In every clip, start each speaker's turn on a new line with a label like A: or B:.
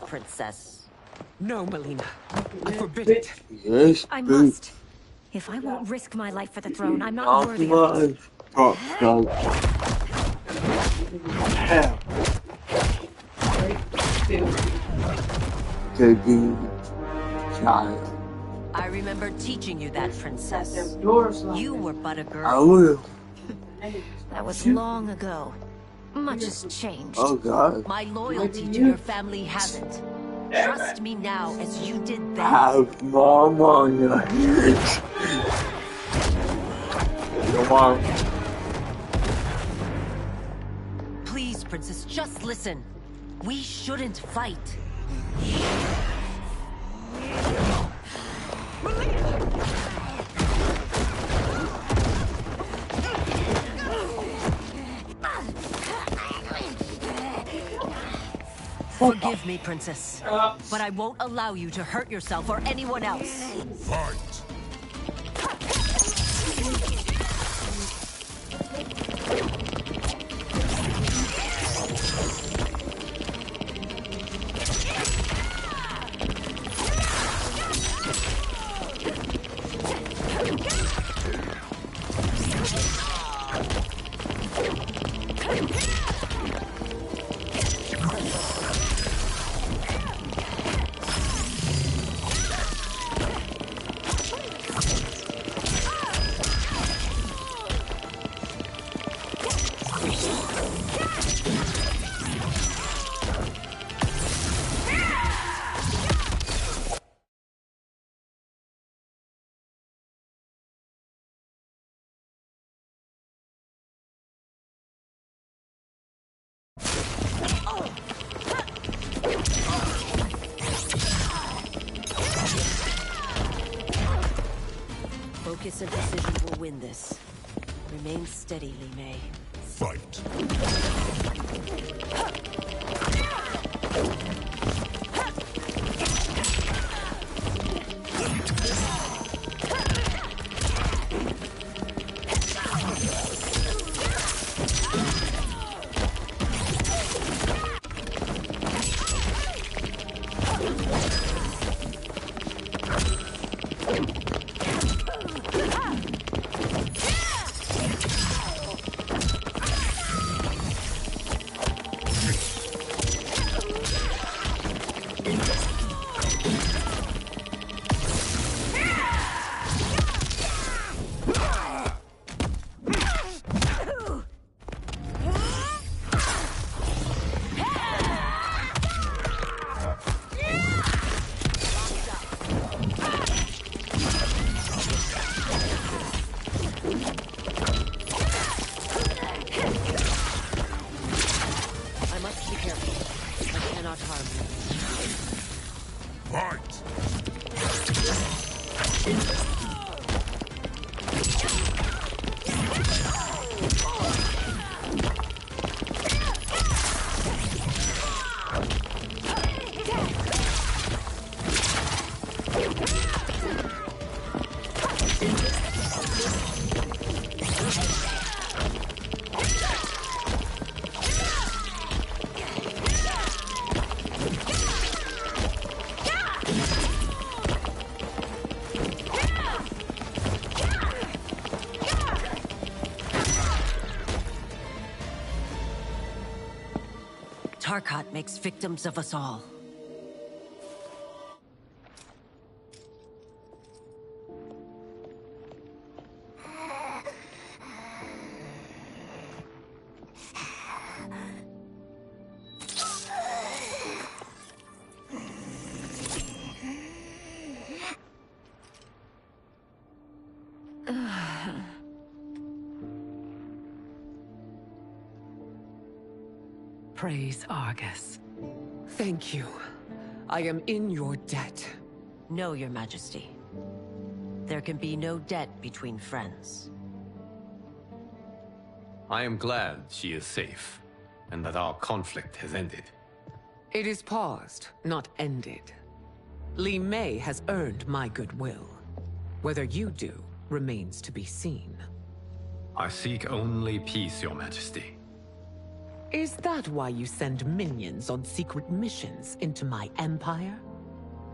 A: princess.
B: No, Melina. I forbid it.
C: Yes,
D: I must. If I won't risk my life for the throne, I'm not worthy of it.
C: Hell. To be child.
A: I remember teaching you that, princess. You were but a
C: I
A: girl.
C: will.
D: That was long ago. Much has changed.
C: Oh God.
A: My loyalty to your family hasn't. Trust me now as you did then.
C: Have mom on your hands. Come on.
A: Please, princess, just listen. We shouldn't fight. Forgive me, princess, but I won't allow you to hurt yourself or anyone else.
E: Fight!
A: Focus and precision will win this. Remain steady, Li Mei.
E: Fight!
A: Tarkat makes victims of us all.
B: Praise Argus. Thank you. I am in your debt.
A: No, Your Majesty. There can be no debt between friends.
F: I am glad she is safe, and that our conflict has ended.
B: It is paused, not ended. Li Mei has earned my goodwill. Whether you do remains to be seen.
F: I seek only peace, Your Majesty.
B: Is that why you send minions on secret missions into my empire?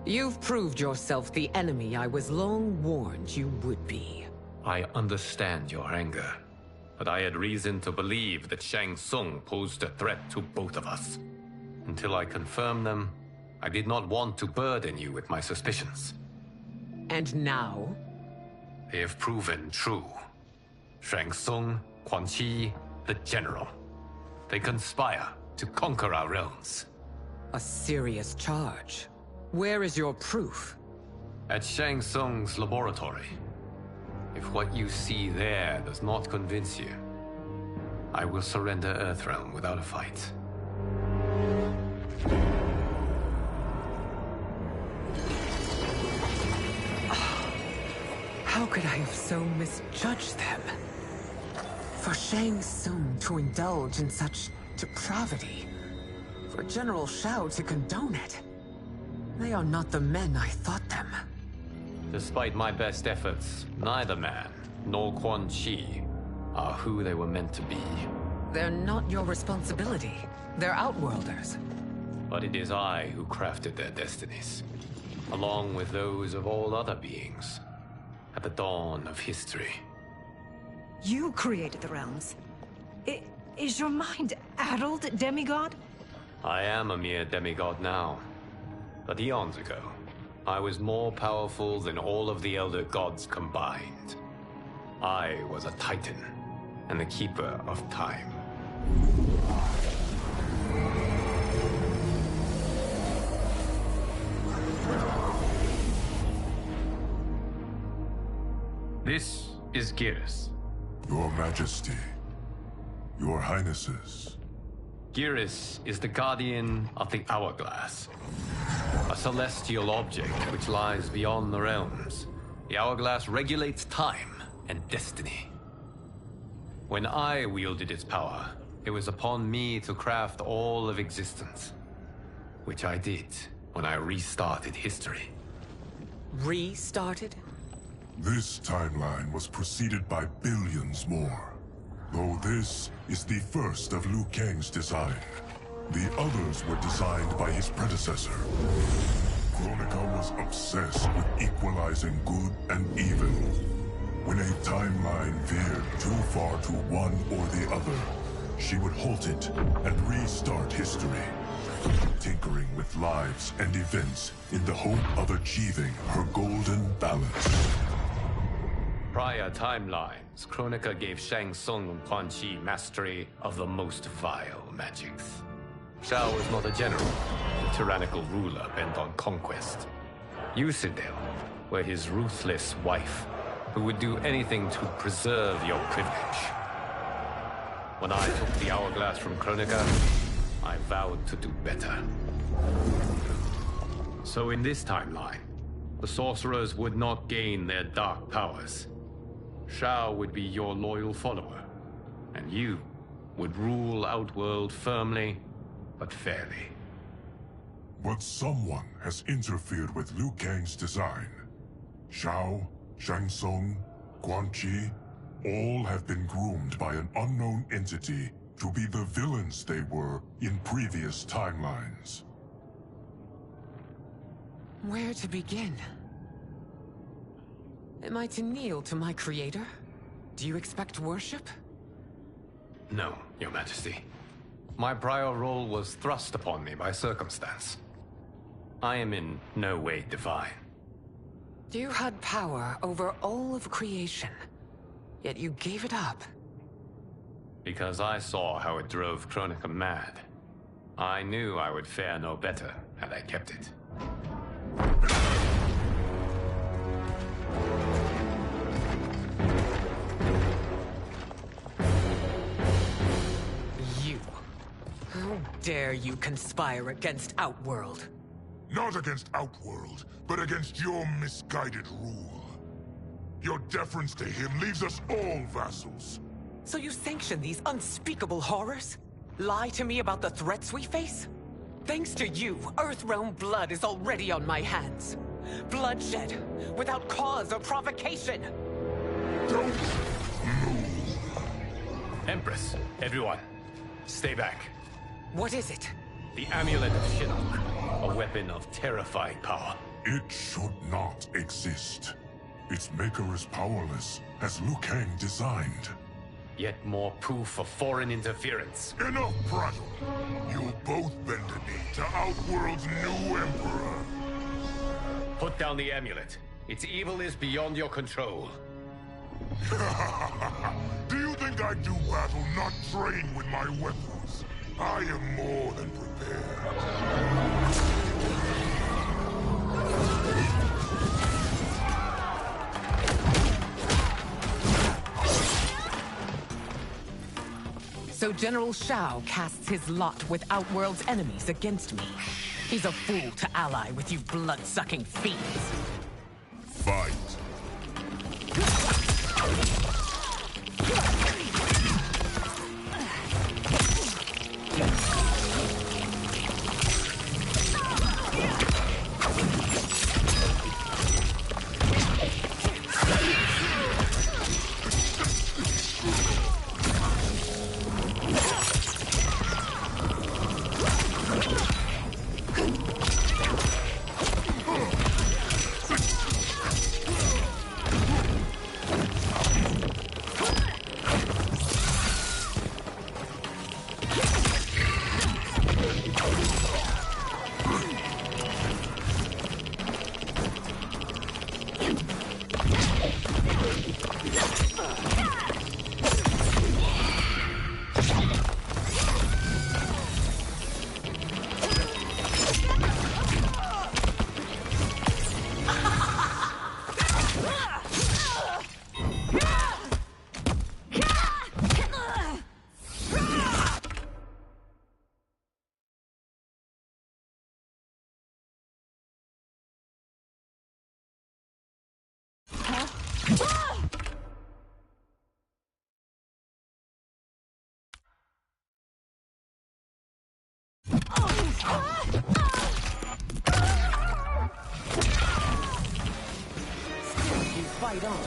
B: You've proved yourself the enemy I was long warned you would be.
F: I understand your anger, but I had reason to believe that Shang Tsung posed a threat to both of us. Until I confirmed them, I did not want to burden you with my suspicions.
B: And now?
F: They have proven true. Shang Tsung, Quan Chi, the General. They conspire to conquer our realms.
B: A serious charge. Where is your proof?
F: At Shang Tsung's laboratory. If what you see there does not convince you, I will surrender Earthrealm without a fight.
B: How could I have so misjudged them? For Shang Tsung to indulge in such depravity, for General Shao to condone it, they are not the men I thought them.
F: Despite my best efforts, neither man nor Quan Chi are who they were meant to be.
B: They're not your responsibility. They're Outworlders.
F: But it is I who crafted their destinies, along with those of all other beings, at the dawn of history.
E: You created the realms. Is your mind addled, demigod?
F: I am a mere demigod now. But eons ago, I was more powerful than all of the Elder Gods combined. I was a Titan, and the Keeper of Time. This is Geras.
G: Your Majesty, Your Highnesses.
F: Geras is the guardian of the Hourglass, a celestial object which lies beyond the realms. The Hourglass regulates time and destiny. When I wielded its power, it was upon me to craft all of existence, which I did when I restarted history.
B: Restarted?
G: This timeline was preceded by billions more. Though this is the first of Liu Kang's design. The others were designed by his predecessor. Kronika was obsessed with equalizing good and evil. When a timeline veered too far to one or the other, she would halt it and restart history, tinkering with lives and events in the hope of achieving her golden balance.
F: Prior timelines, Kronika gave Shang Tsung and Quan Chi mastery of the most vile magics. Shao was not a general, a tyrannical ruler bent on conquest. Yusidel were his ruthless wife, who would do anything to preserve your privilege. When I took the Hourglass from Kronika, I vowed to do better. So in this timeline, the sorcerers would not gain their dark powers. Shao would be your loyal follower, and you would rule Outworld firmly, but fairly.
G: But someone has interfered with Liu Kang's design. Shao, Shang Tsung, Quan Chi, all have been groomed by an unknown entity to be the villains they were in previous timelines.
B: Where to begin? Am I to kneel to my creator? Do you expect worship?
F: No, Your Majesty. My prior role was thrust upon me by circumstance. I am in no way divine.
B: You had power over all of creation, yet you gave it up.
F: Because I saw how it drove Kronika mad. I knew I would fare no better had I kept it.
B: You. How dare you conspire against Outworld?
G: Not against Outworld, but against your misguided rule. Your deference to him leaves us all vassals.
B: So you sanction these unspeakable horrors? Lie to me about the threats we face? Thanks to you, Earthrealm blood is already on my hands. Bloodshed, without cause or provocation.
G: Don't move.
F: Empress, everyone, Stay back.
B: What is it?
F: The Amulet of Shinnok, a weapon of terrifying power.
G: It should not exist. Its maker is powerless, as Liu Kang designed.
F: Yet more proof of foreign interference.
G: Enough prattle! You'll both bend a knee to Outworld's new emperor.
F: Put down the amulet. Its evil is beyond your control.
G: Do you think I do battle not trained with my weapons? I am more than prepared.
B: So General Shao casts his lot with Outworld's enemies against me. He's a fool to ally with you blood-sucking fiends.
G: Fight.
B: You fight on.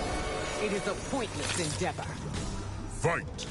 B: It is a pointless endeavor.
G: Fight!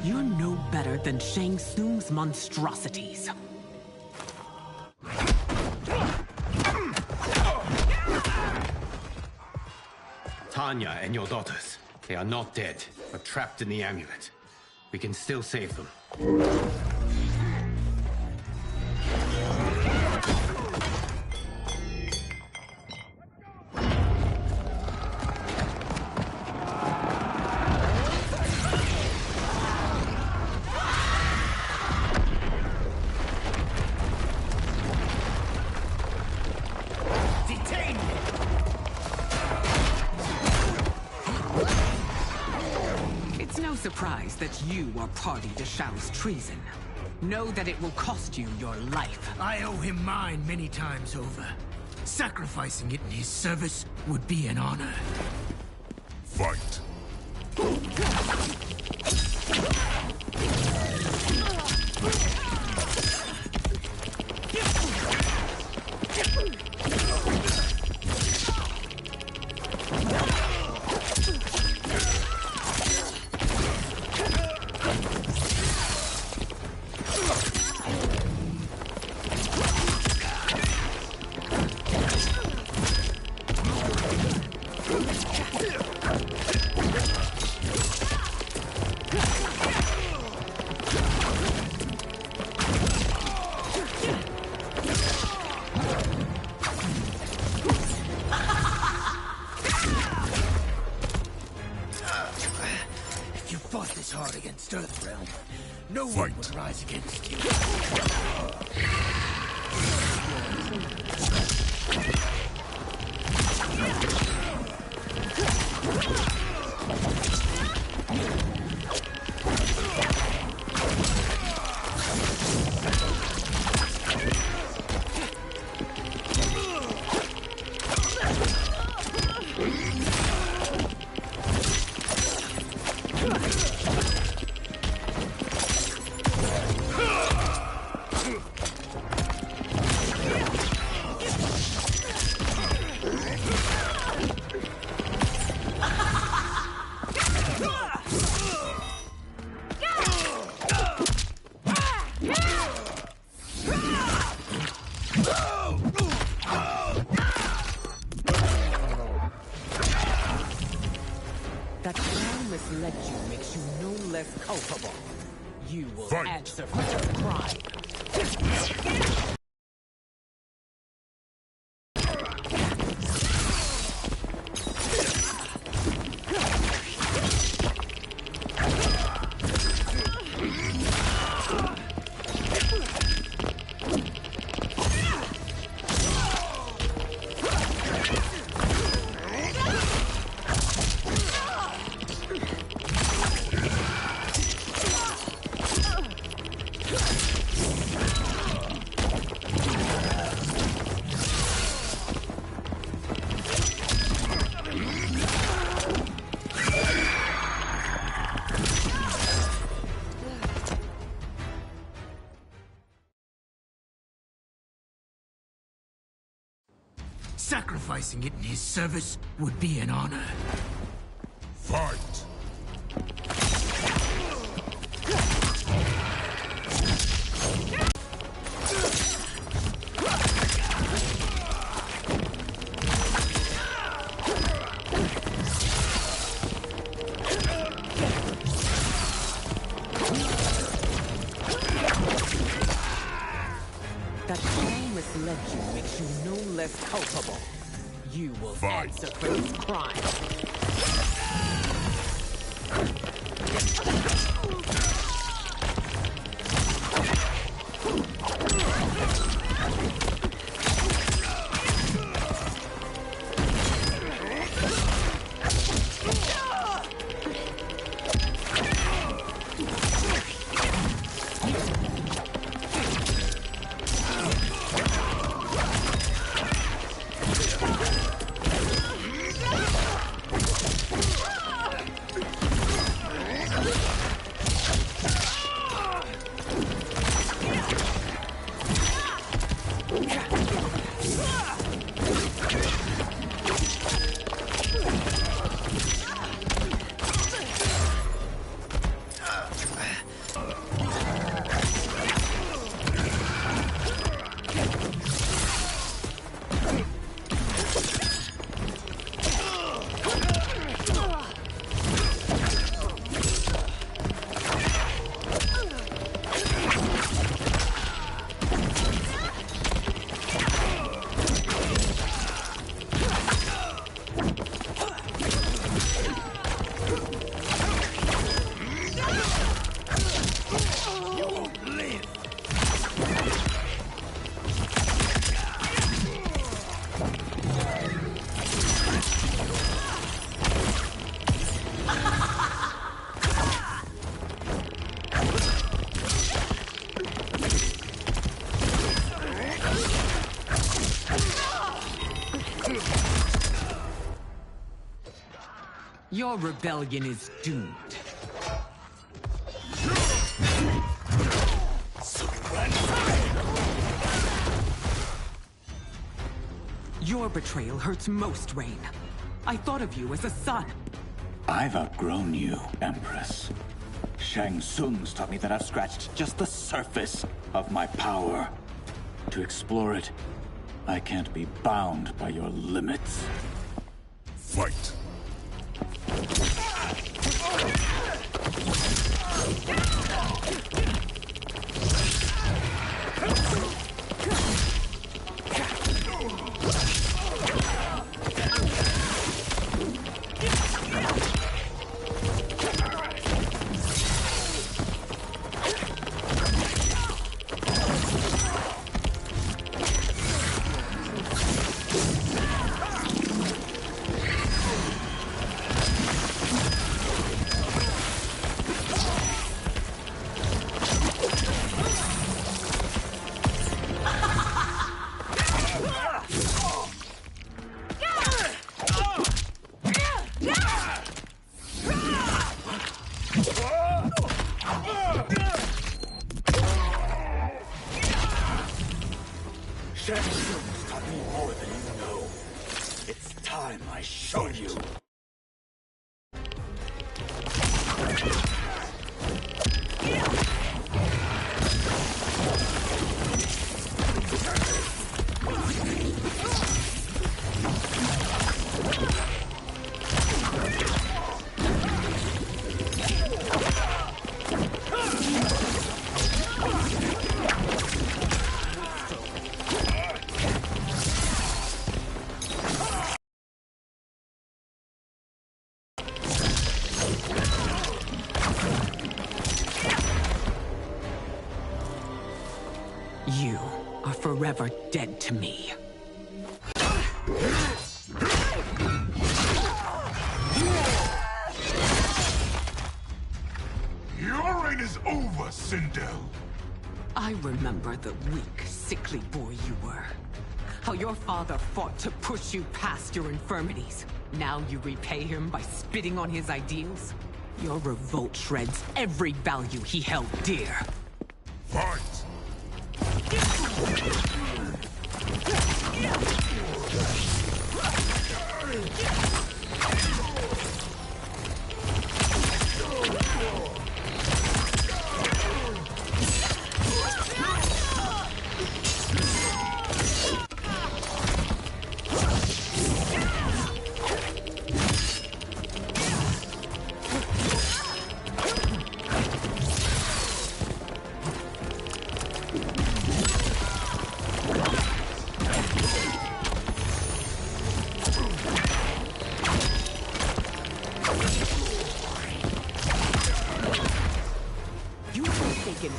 B: You're no better than Shang Tsung's monstrosities.
F: Tanya and your daughters. They are not dead, but trapped in the amulet. We can still save them.
B: It's no surprise that you are party to Shao's treason. Know that it will cost you your life.
H: I owe him mine many times over. Sacrificing it in his service would be an honor.
G: Fight!
H: against Earthrealm, no one would rise against you.
B: That crime misled you makes you no less culpable. You will
G: Fight.
B: answer for your crime.
H: Sacrificing it in his service would be an honor.
G: Fight!
B: That crime misled you makes you no less culpable. You will
G: Fight.
B: answer for this crime. Your rebellion is doomed. Your betrayal hurts most, Rain. I thought of you as a son.
I: I've outgrown you, Empress. Shang Tsung's taught me that I've scratched just the surface of my power. To explore it, I can't be bound by your limits.
G: Fight!
I: Soong's taught me more than you know. It's time I show you.
B: You are forever dead to me.
G: Your reign is over, Sindel.
B: I remember the weak, sickly boy you were. How your father fought to push you past your infirmities. Now you repay him by spitting on his ideals? Your revolt shreds every value he held dear.
G: Fight!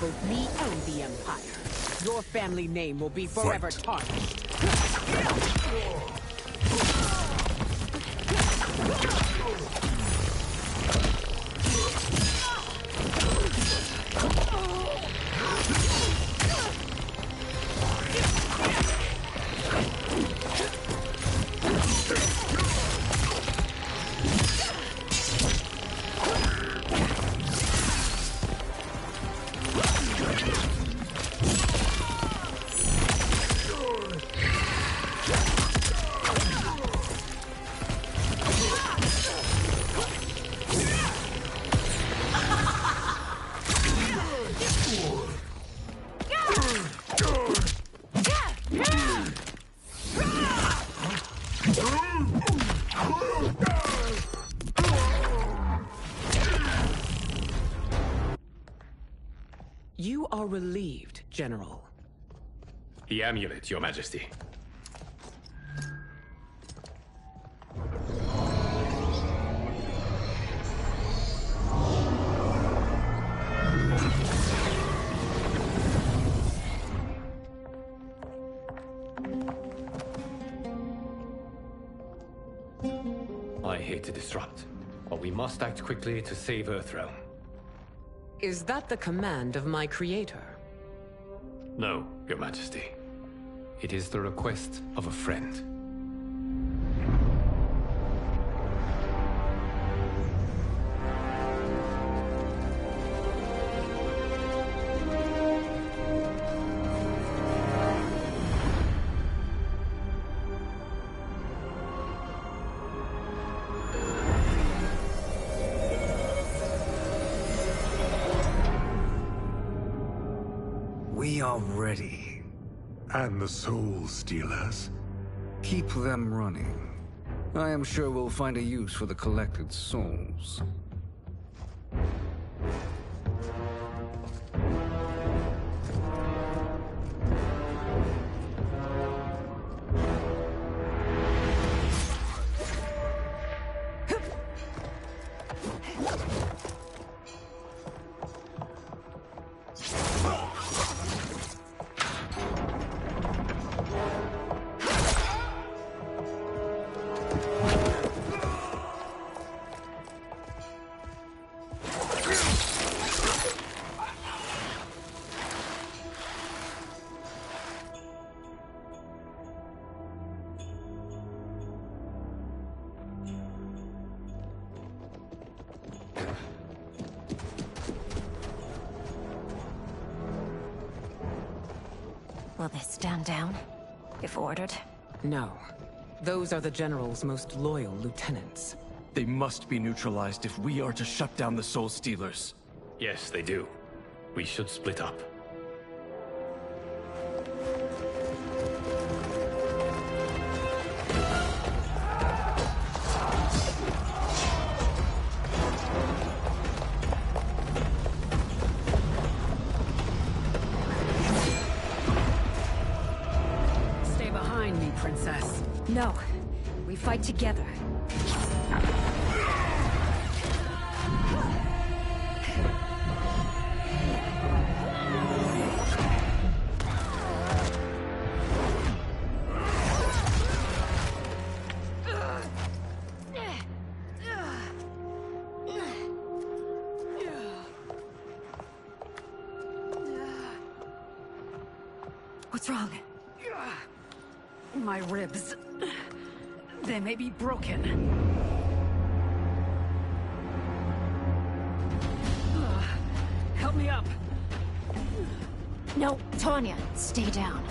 B: Both me and the Empire. Your family name will be forever tarnished. You are relieved, General.
F: The amulet, Your Majesty. I hate to disrupt, but we must act quickly to save Earthrealm.
B: Is that the command of my creator?
F: No, Your Majesty. It is the request of a friend.
J: We are ready.
G: And the Soul Stealers?
J: Keep them running. I am sure we'll find a use for the collected souls.
D: Will they stand down? if ordered.
B: No. Those are the General's most loyal lieutenants.
K: They must be neutralized if we are to shut down the Soul Stealers.
F: Yes, they do. We should split up.
B: Stay behind me, Princess.
D: No. We fight together.
E: What's wrong? My ribs. They may be broken. Help me up.
D: No, Tanya, stay down.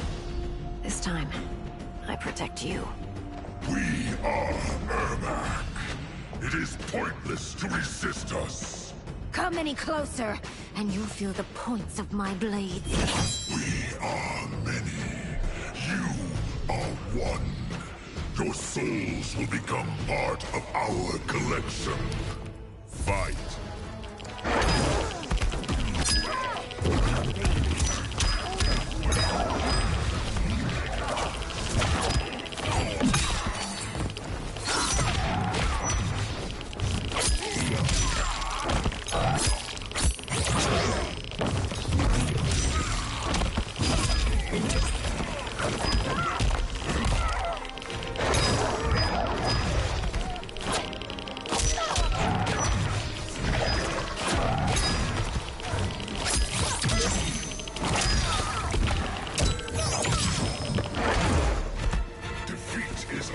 D: This time, I protect you.
G: We are Ermac. It is pointless to resist us.
D: Come any closer, and you'll feel the points of my blades.
G: We are many. You are one. Your souls will become part of our collection. Fight.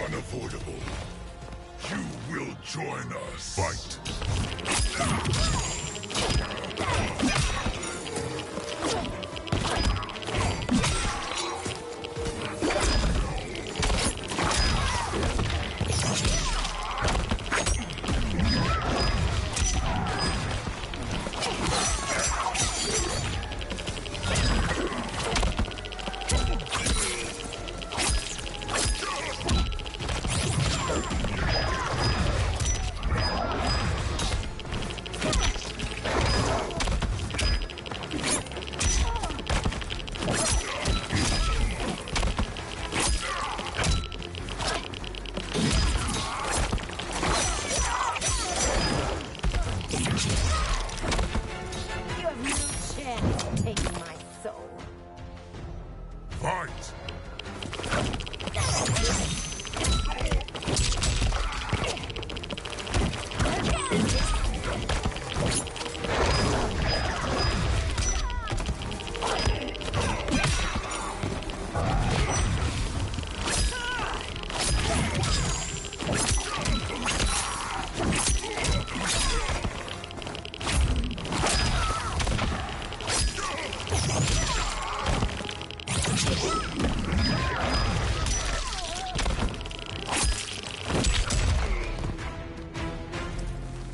G: Unavoidable. You will join us. Fight. Fight!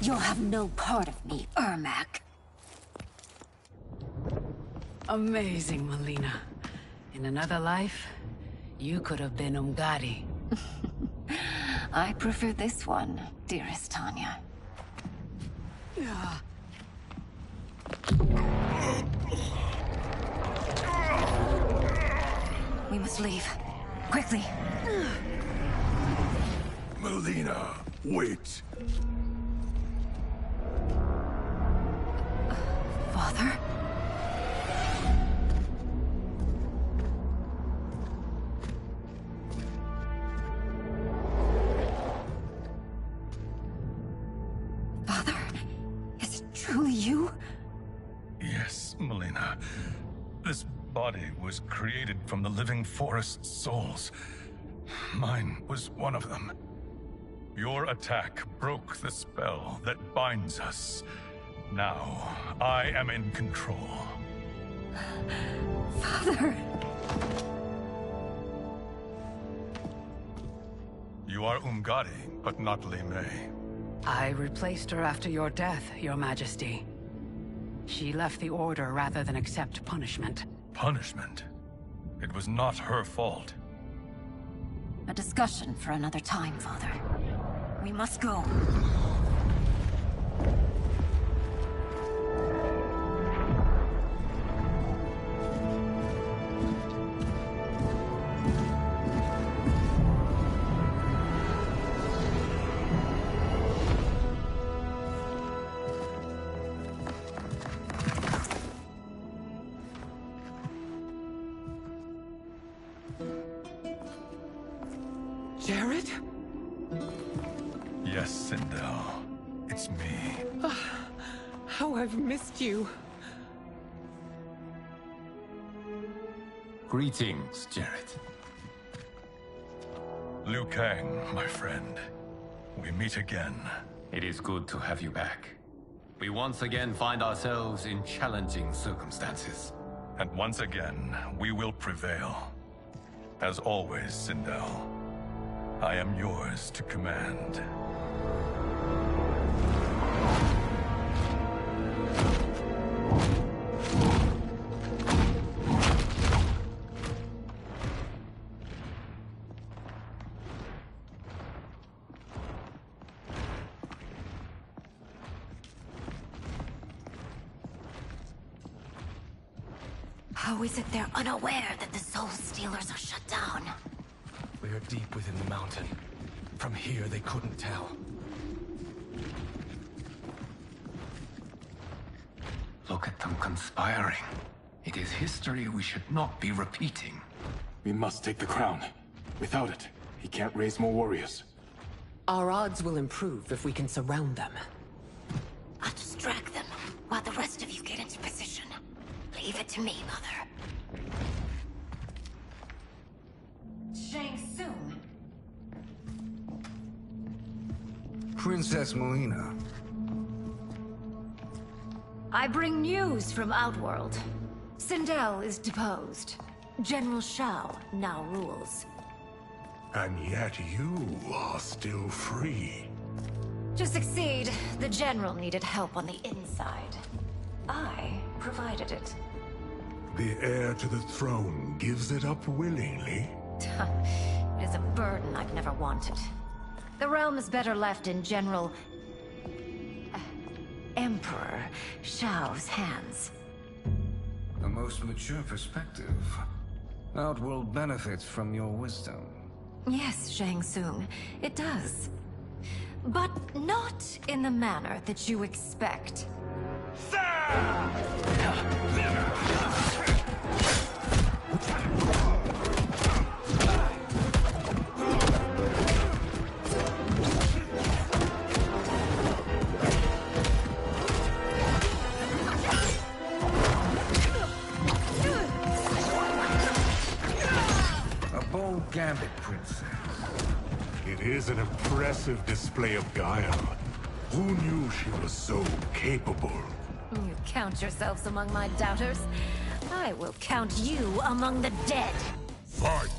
D: You'll have no part of me, Ermac.
E: Amazing, Melina. In another life, you could have been Umgadi.
D: I prefer this one, dearest Tanya. We must leave. Quickly.
G: Melina, wait.
D: Father? Father? Is it truly you?
L: Yes, Melina. This body was created from the living forest's souls. Mine was one of them. Your attack broke the spell that binds us. Now, I am in control.
D: Father!
L: You are Umgadi, but not Li Mei.
M: I replaced her after your death, Your Majesty. She left the Order rather than accept punishment.
L: Punishment? It was not her fault.
D: A discussion for another time, Father. We must go.
B: Jared?
L: Yes, Sindel. It's me.
B: How I've missed you.
F: Greetings, Jared.
L: Liu Kang, my friend. We meet again.
F: It is good to have you back. We once again find ourselves in challenging circumstances.
L: And once again, we will prevail. As always, Sindel, I am yours to command.
D: How is it they're unaware that the Soul Stealers are shut down?
K: We are deep within the mountain. From here, they couldn't tell.
F: Look at them conspiring. It is history we should not be repeating.
N: We must take the crown. Without it, he can't raise more warriors.
B: Our odds will improve if we can surround them.
D: I'll distract them while the rest of you get into position. Leave it to me, Mother. Shang Tsung.
J: Princess Melina.
D: I bring news from Outworld. Sindel is deposed. General Shao now rules.
O: And yet you are still free.
D: To succeed, the General needed help on the inside. I provided it.
O: The heir to the throne gives it up willingly.
D: It is a burden I've never wanted. The realm is better left in General... Emperor Shao's hands.
J: A most mature perspective. Outworld benefits from your wisdom.
D: Yes, Shang Tsung, it does. But not in the manner that you expect.
J: A bold gambit, Princess.
O: It is an impressive display of guile. Who knew she was so capable?
D: You count yourselves among my doubters. I will count you among the dead.
O: Fight!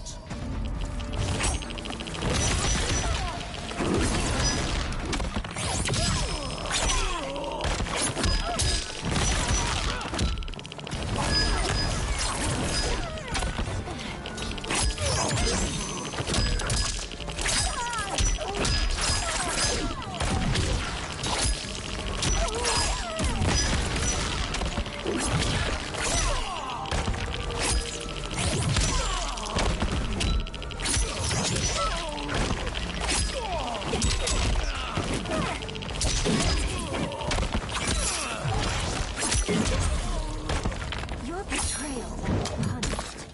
D: Your betrayal will be punished.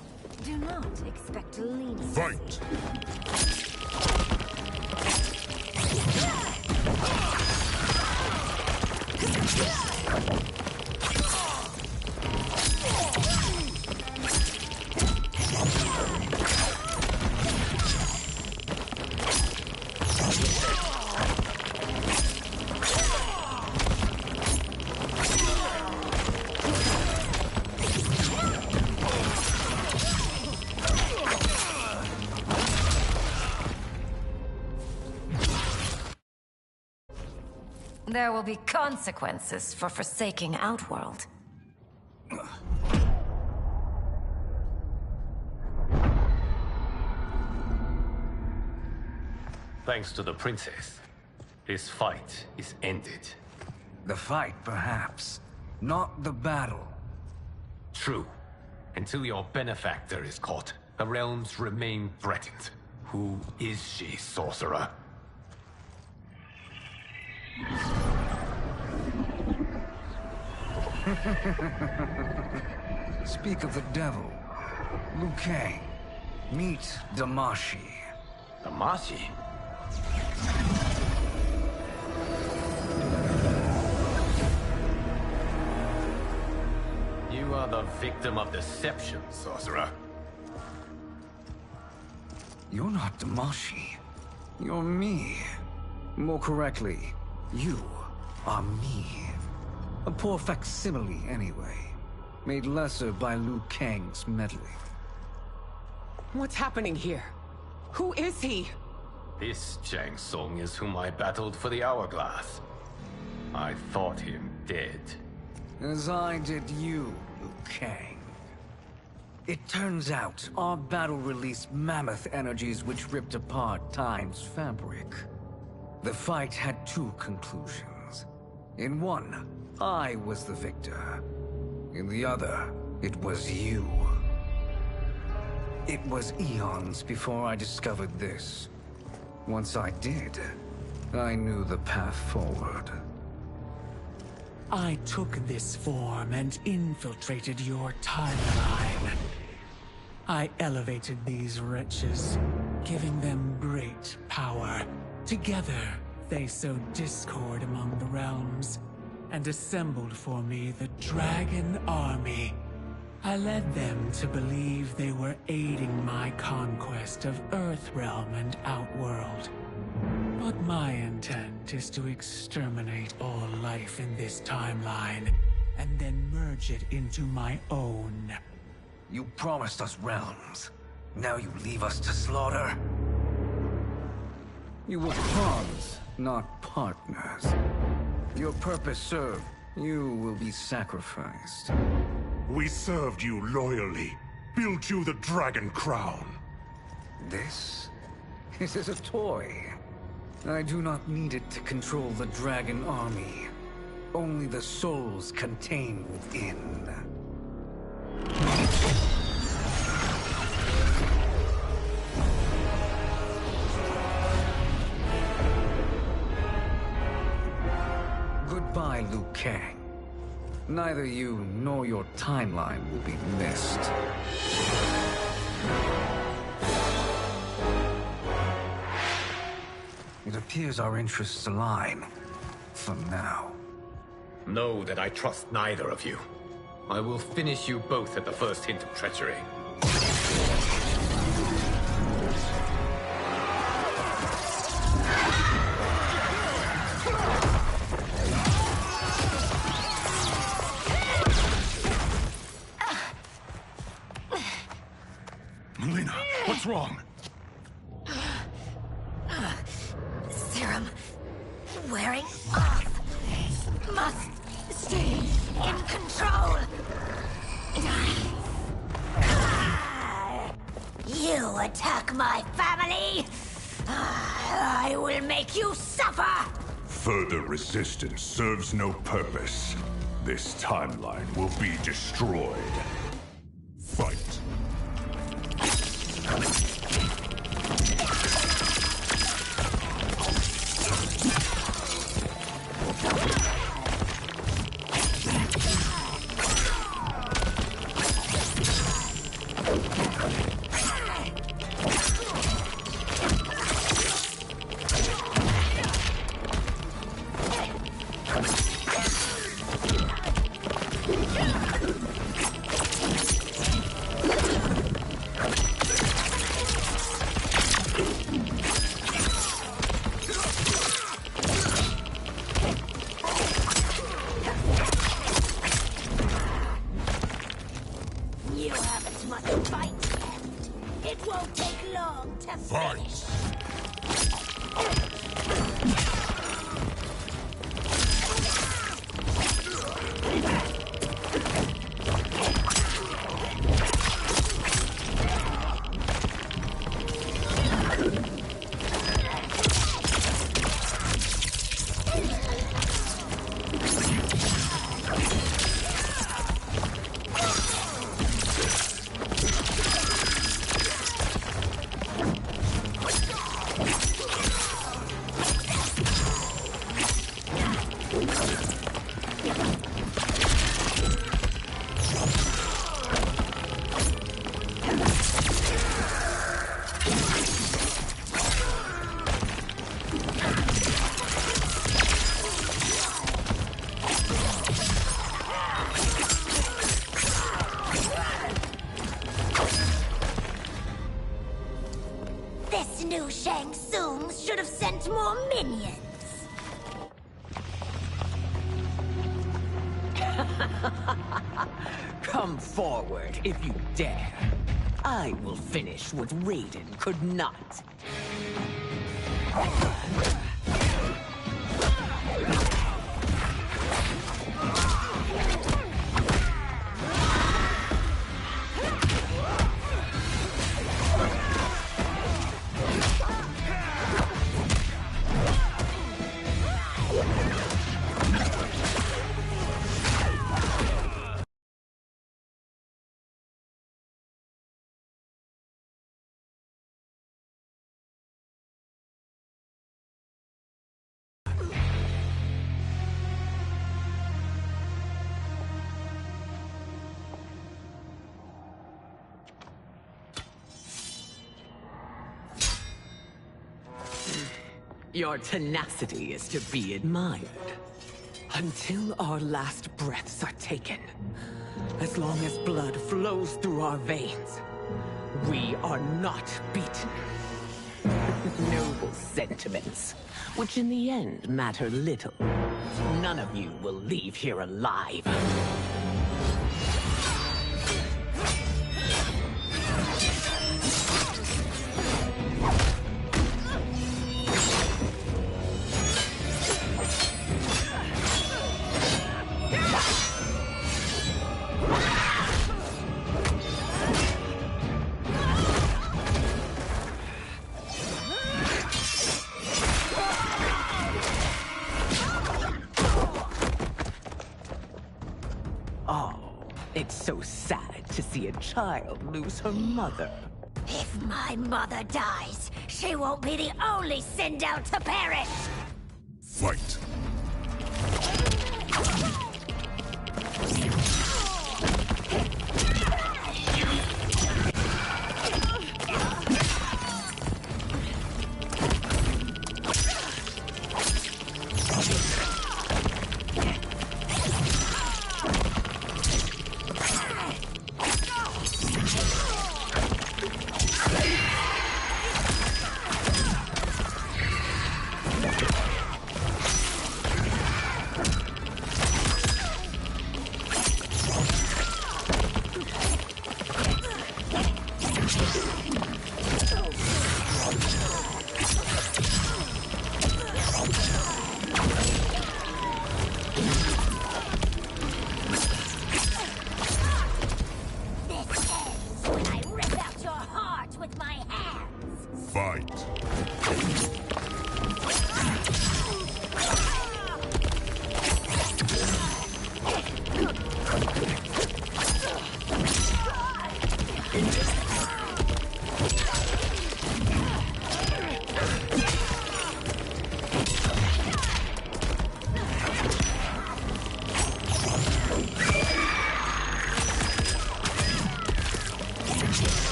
D: Do not expect leniency.
O: Fight!
D: There will be consequences for forsaking Outworld.
F: Thanks to the princess, this fight is ended.
J: The fight, perhaps. Not the battle.
F: True. Until your benefactor is caught, the realms remain threatened. Who is she, sorcerer?
J: Speak of the devil. Liu Kang. Meet Damashi.
F: Damashi? You are the victim of deception, sorcerer.
J: You're not Damashi. You're me. More correctly, you are me. A poor facsimile, anyway. Made lesser by Liu Kang's meddling.
B: What's happening here? Who is he?
F: This Shang Tsung is whom I battled for the Hourglass. I thought him dead.
J: As I did you, Liu Kang. It turns out our battle released mammoth energies which ripped apart time's fabric. The fight had two conclusions. In one, I was the victor. In the other, it was you. It was eons before I discovered this. Once I did, I knew the path forward.
P: I took this form and infiltrated your timeline. I elevated these wretches, giving them great power. Together, they sowed discord among the realms, and assembled for me the Dragon Army. I led them to believe they were aiding my conquest of Earthrealm and Outworld. But my intent is to exterminate all life in this timeline, and then merge it into my own.
J: You promised us realms. Now you leave us to slaughter? You were pawns, not partners. Your purpose served, you will be sacrificed.
O: We served you loyally, built you the Dragon Crown.
J: This is a toy. I do not need it to control the Dragon Army. Only the souls contained within. Goodbye, Liu Kang. Neither you nor your timeline will be missed. It appears our interests align. For now.
F: Know that I trust neither of you. I will finish you both at the first hint of treachery.
L: Melina, what's wrong?
D: Serum wearing off. Must stay in control. You attack my family, I will make you suffer.
G: Further resistance serves no purpose. This timeline will be destroyed. Fight.
D: You haven't much fight left. It won't take long to finish.
Q: new Shang Tsungs should have sent more minions.
B: Come forward if you dare. I will finish what Raiden could not. Your tenacity is to be admired. Until our last breaths are taken, as long as blood flows through our veins, we are not beaten. Noble sentiments, which in the end matter little. None of you will leave here alive. It's so sad to see a child lose her mother.
Q: If my mother dies, she won't be the only Sindel to perish!
G: Fight!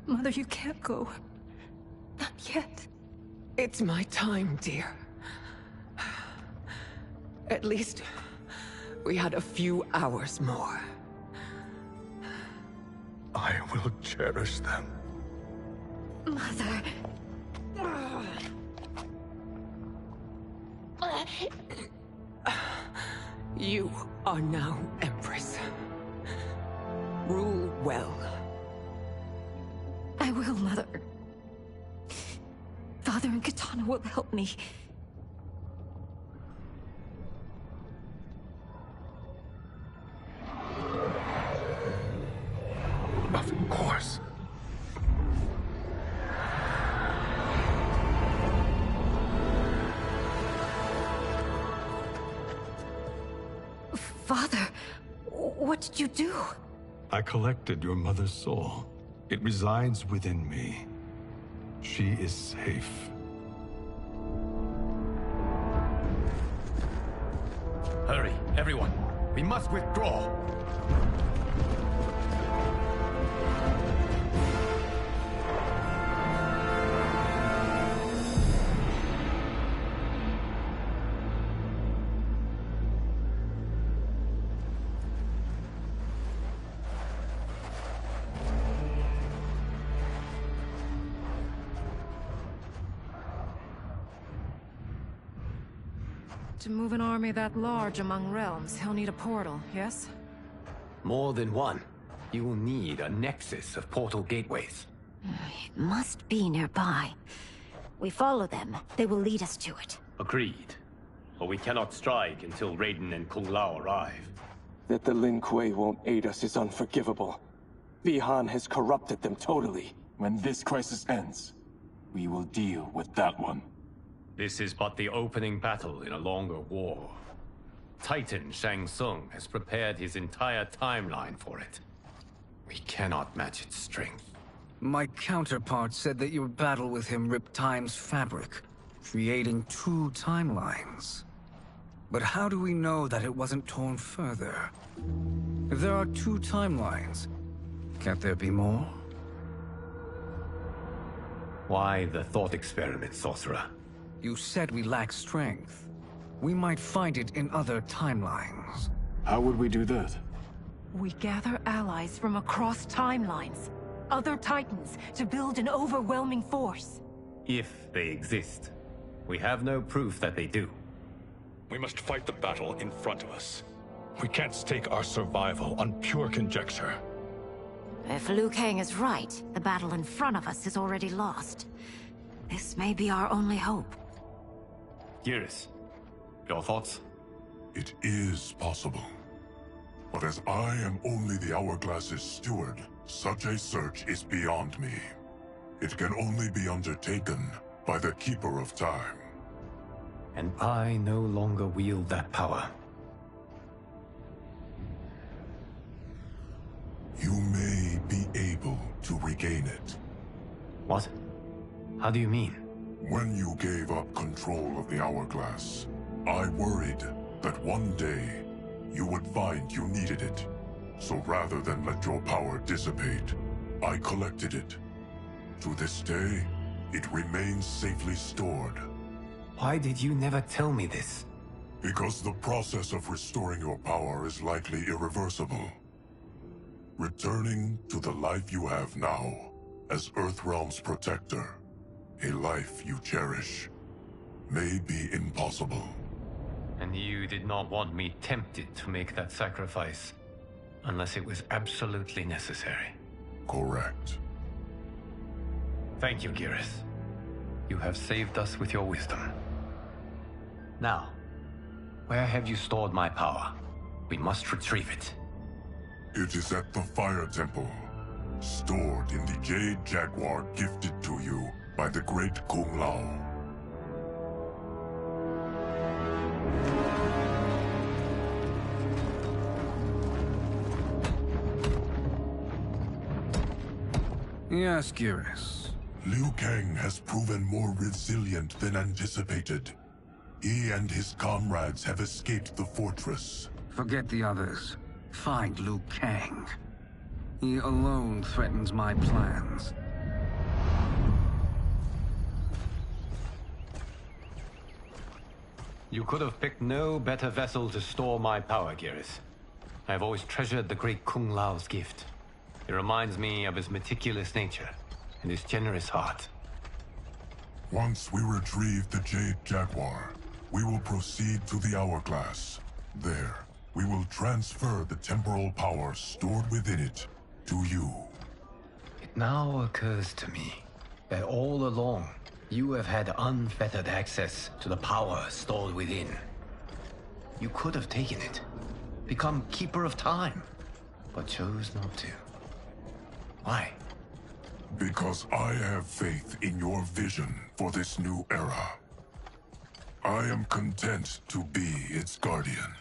E: Mother, you can't go. Not yet.
B: It's my time, dear. At least, we had a few hours more.
L: I will cherish them.
E: Mother...
B: You are now Empress. Rule well.
E: I will, Mother. Father and Katana will help me.
L: Of course.
E: Father, what did you do?
L: I collected your mother's soul. It resides within me. She is safe.
F: Hurry, everyone. We must withdraw.
E: To move an army that large among realms, he'll need a portal, yes?
F: More than one. You will need a nexus of portal gateways.
D: It must be nearby. We follow them, they will lead us to it.
F: Agreed. But we cannot strike until Raiden and Kung Lao arrive.
R: That the Lin Kuei won't aid us is unforgivable. Bihan has corrupted them totally.
N: When this crisis ends, we will deal with that one.
F: This is but the opening battle in a longer war. Titan Shang Tsung has prepared his entire timeline for it. We cannot match its strength.
J: My counterpart said that your battle with him ripped time's fabric, creating 2 timelines. But how do we know that it wasn't torn further? If there are 2 timelines, can't there be more?
F: Why the thought experiment, sorcerer?
J: You said we lack strength. We might find it in other timelines.
N: How would we do that?
E: We gather allies from across timelines, other titans, to build an overwhelming force.
F: If they exist. We have no proof that they do.
L: We must fight the battle in front of us. We can't stake our survival on pure conjecture.
D: If Liu Kang is right, the battle in front of us is already lost. This may be our only hope.
F: Geras, your thoughts?
G: It is possible. But as I am only the Hourglass's steward, such a search is beyond me. It can only be undertaken by the Keeper of Time.
F: And I no longer wield that power.
G: You may be able to regain it.
F: What? How do you mean?
G: When you gave up control of the Hourglass, I worried that one day you would find you needed it. So rather than let your power dissipate, I collected it. To this day, it remains safely stored.
F: Why did you never tell me this?
G: Because the process of restoring your power is likely irreversible. Returning to the life you have now, as Earthrealm's protector, a life you cherish, may be impossible.
F: And you did not want me tempted to make that sacrifice, unless it was absolutely necessary.
G: Correct.
F: Thank you, Geras. You have saved us with your wisdom. Now, where have you stored my power? We must retrieve it.
G: It is at the Fire Temple, stored in the Jade Jaguar gifted to you by the great Kung Lao.
J: Yes, Geras.
G: Liu Kang has proven more resilient than anticipated. He and his comrades have escaped the fortress.
J: Forget the others. Find Liu Kang. He alone threatens my plans.
F: You could have picked no better vessel to store my power, Geras. I have always treasured the great Kung Lao's gift. It reminds me of his meticulous nature and his generous heart.
G: Once we retrieve the Jade Jaguar, we will proceed to the Hourglass. There, we will transfer the temporal power stored within it to you.
F: It now occurs to me that all along, you have had unfettered access to the power stored within. You could have taken it, become Keeper of Time, but chose not to. Why?
G: Because I have faith in your vision for this new era. I am content to be its guardian.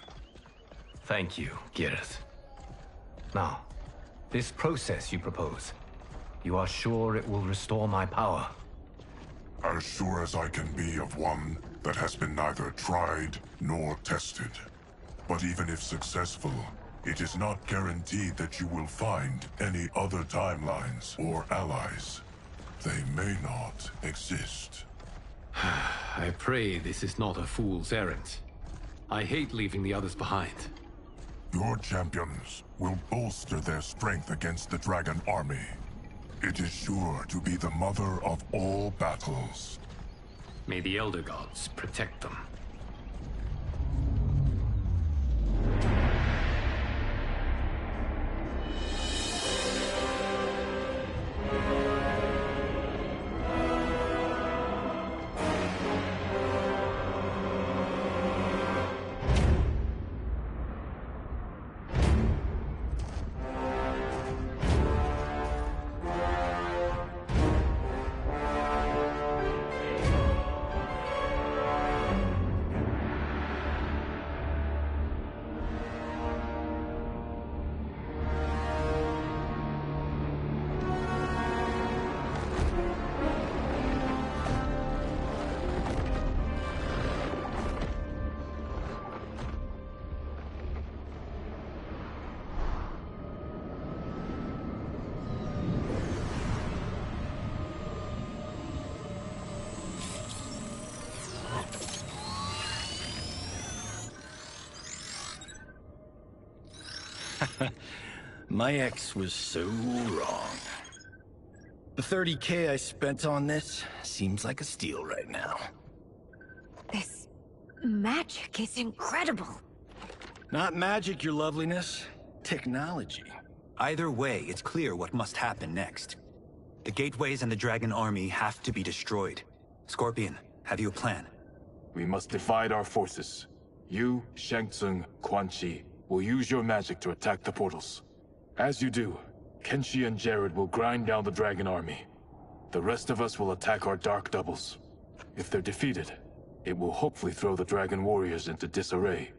F: Thank you, Geras. Now, this process you propose, you are sure it will restore my power?
G: As sure as I can be of one that has been neither tried nor tested. But even if successful, it is not guaranteed that you will find any other timelines or allies. They may not exist.
F: I pray this is not a fool's errand. I hate leaving the others behind.
G: Your champions will bolster their strength against the Dragon Army. It is sure to be the mother of all battles.
F: May the Elder Gods protect them.
S: My ex was so wrong. The 30K I spent on this seems like a steal right now.
D: This magic is incredible.
S: Not magic, your loveliness. Technology.
T: Either way, it's clear what must happen next. The gateways and the Dragon Army have to be destroyed. Scorpion, have you a plan?
N: We must divide our forces. You, Shang Tsung, Quan Chi, will use your magic to attack the portals. As you do, Kenshi and Jared will grind down the Dragon Army. The rest of us will attack our Dark Doubles. If they're defeated, it will hopefully throw the Dragon Warriors into disarray.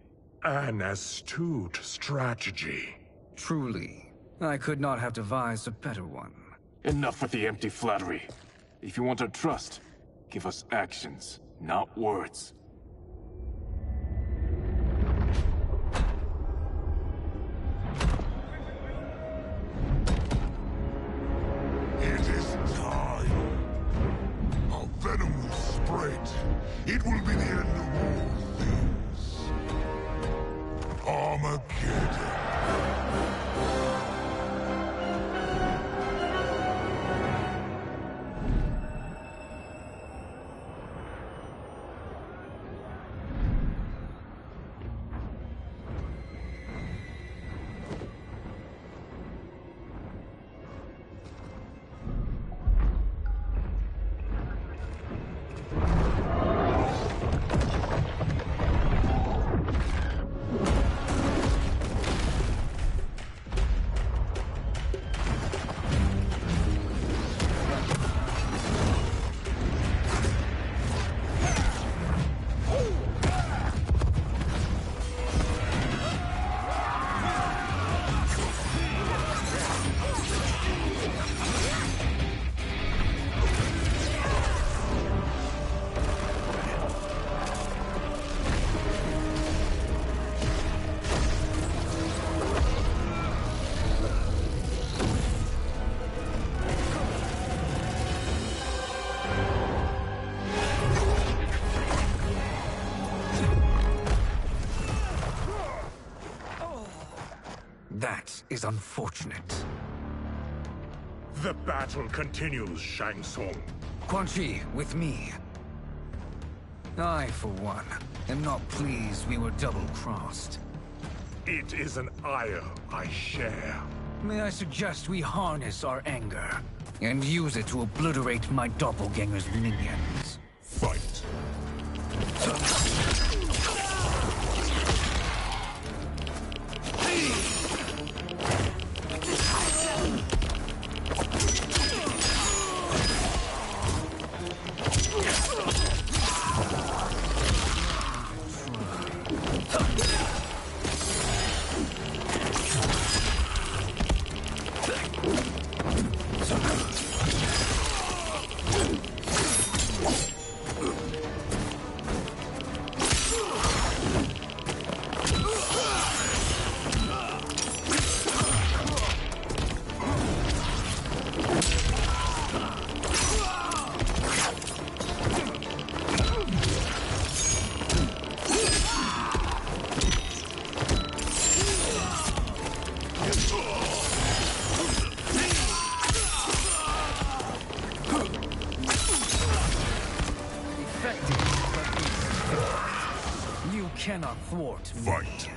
O: An astute strategy.
J: Truly, I could not have devised a better one.
N: Enough with the empty flattery. If you want our trust, give us actions, not words.
G: It is time. Our venom will spread. It will be the end of all things. Armageddon.
J: That is unfortunate.
O: The battle continues, Shang Tsung.
J: Quan Chi, with me. I, for one, am not pleased we were double-crossed.
O: It is an ire I share.
J: May I suggest we harness our anger and use it to obliterate my doppelganger's minions?
O: Fight.
J: cannot thwart me.
G: Fight!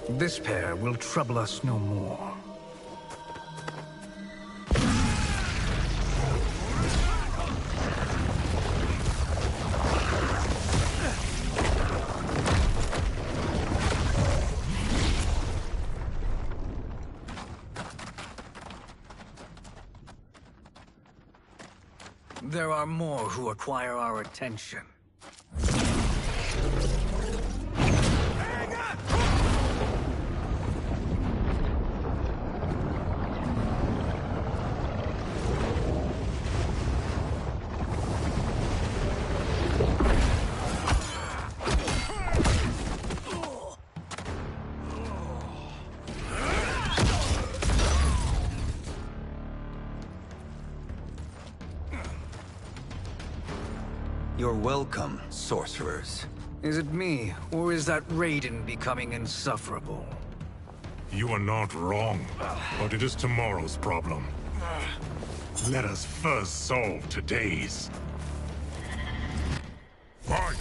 J: This pair will trouble us no more. There are more who require our attention.
T: You're welcome, sorcerers.
J: Is it me, or is that Raiden becoming insufferable?
O: You are not wrong, but it is tomorrow's problem. Let us first solve today's. Fight!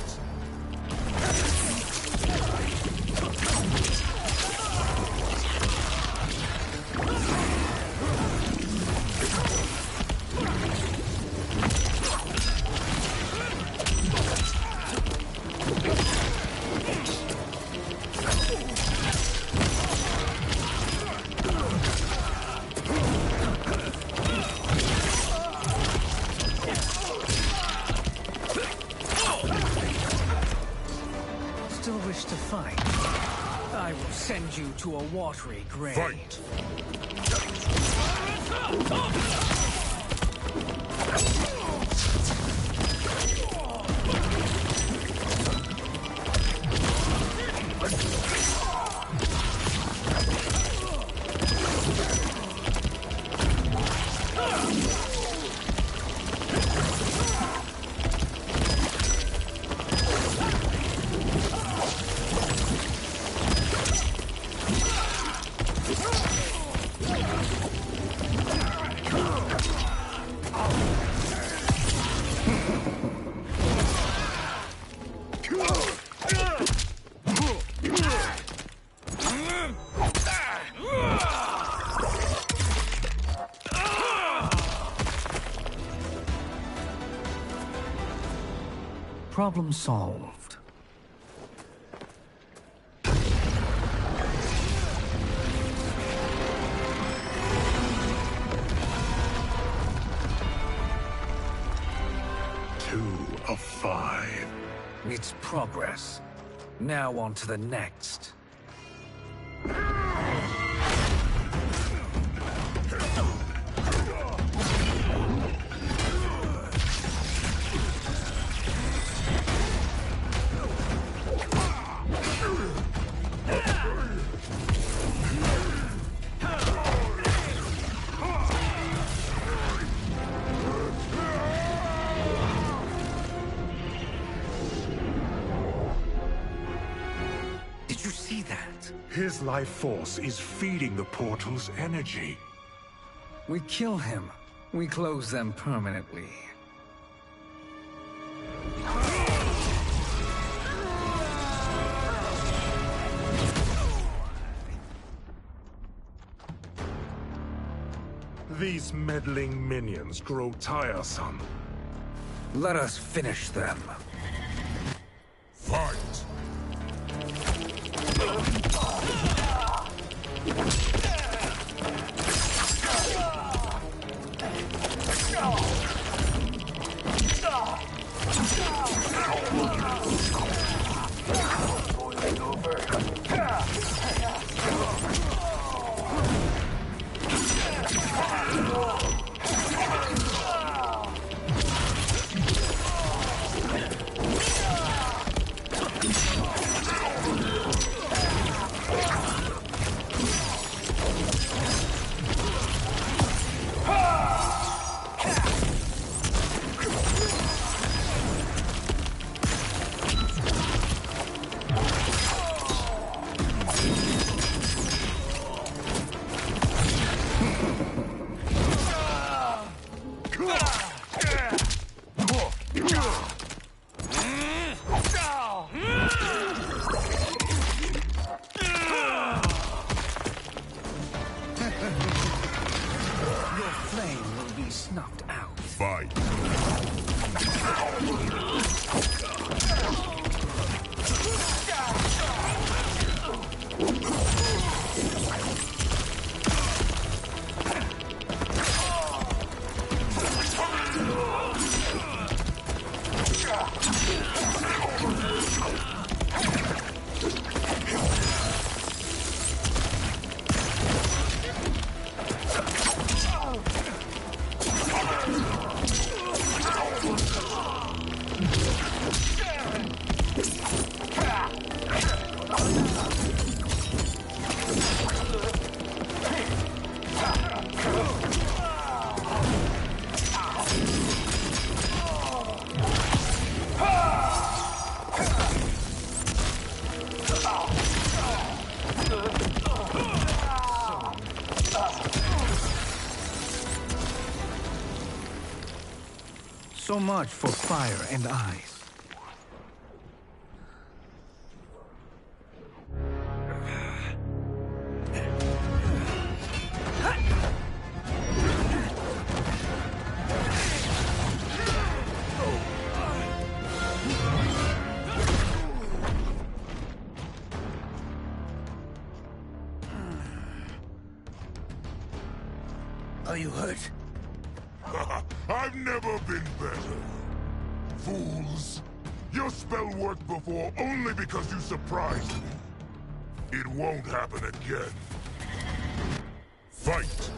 J: Still wish to fight? I will send you to a watery grave.
O: Fight!
J: Problem solved.
O: Two of 5.
J: It's progress. Now on to the next. Did you see that?
O: His life force is feeding the portal's energy.
J: We kill him. We close them permanently.
O: These meddling minions grow tiresome.
J: Let us finish them.
O: Fight!
J: So much for fire and ice.
H: Are you hurt?
O: I've never been better. Fools! Your spell worked before only because you surprised me. It won't happen again. Fight!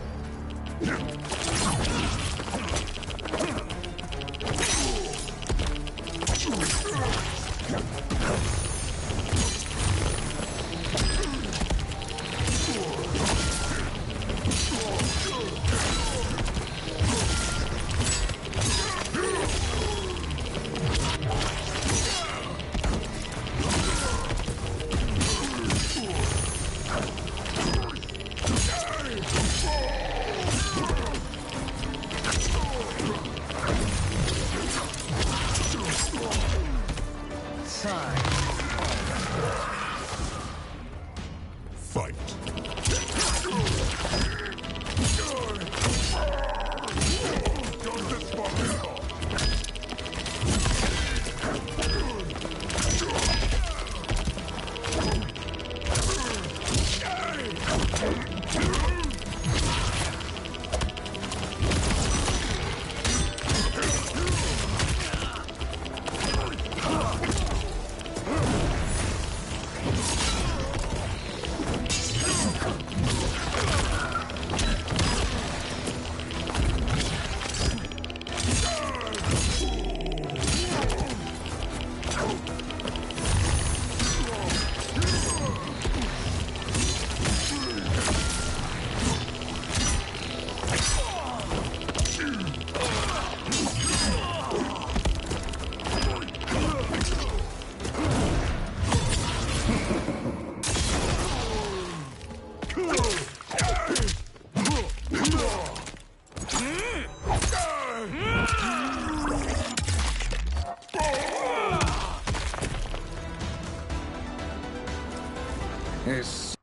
J: His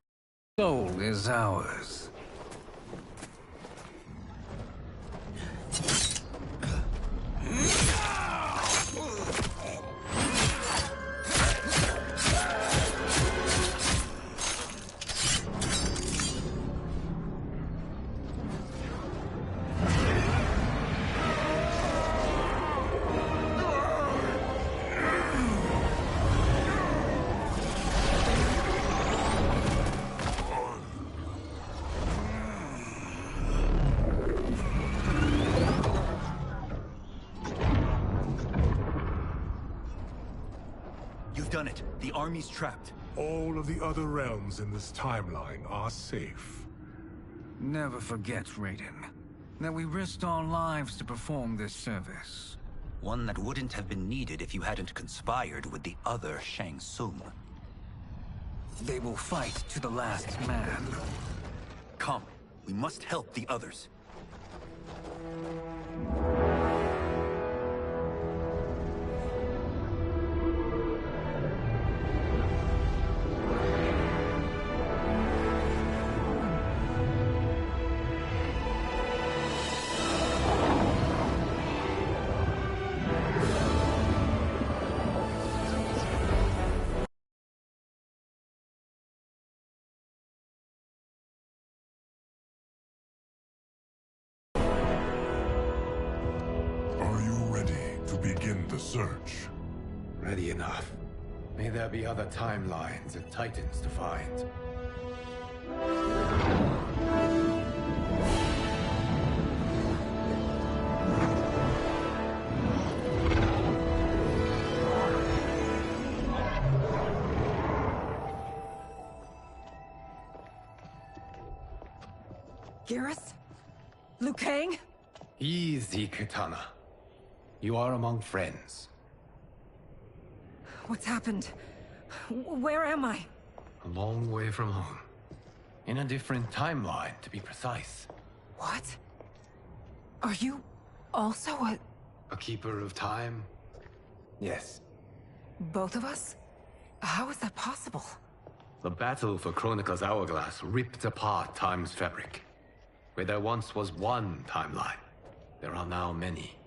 J: soul is ours.
T: Done it. The army's trapped.
O: All of the other realms in this timeline are safe.
J: Never forget, Raiden, that we risked our lives to perform this service.
T: One that wouldn't have been needed if you hadn't conspired with the other Shang Tsung.
J: They will fight to the last man.
T: Come, we must help the others.
O: Begin the search.
F: Ready enough. May there be other timelines and titans to find.
E: Garrus? Liu Kang?
F: Easy, Kitana. You are among friends.
E: What's happened? Where am I?
F: A long way from home. In a different timeline, to be precise.
E: What? Are you also a
F: A keeper of time?
J: Yes.
E: Both of us? How is that possible?
F: The battle for Chronica's hourglass ripped apart time's fabric. Where there once was one timeline, there are now many.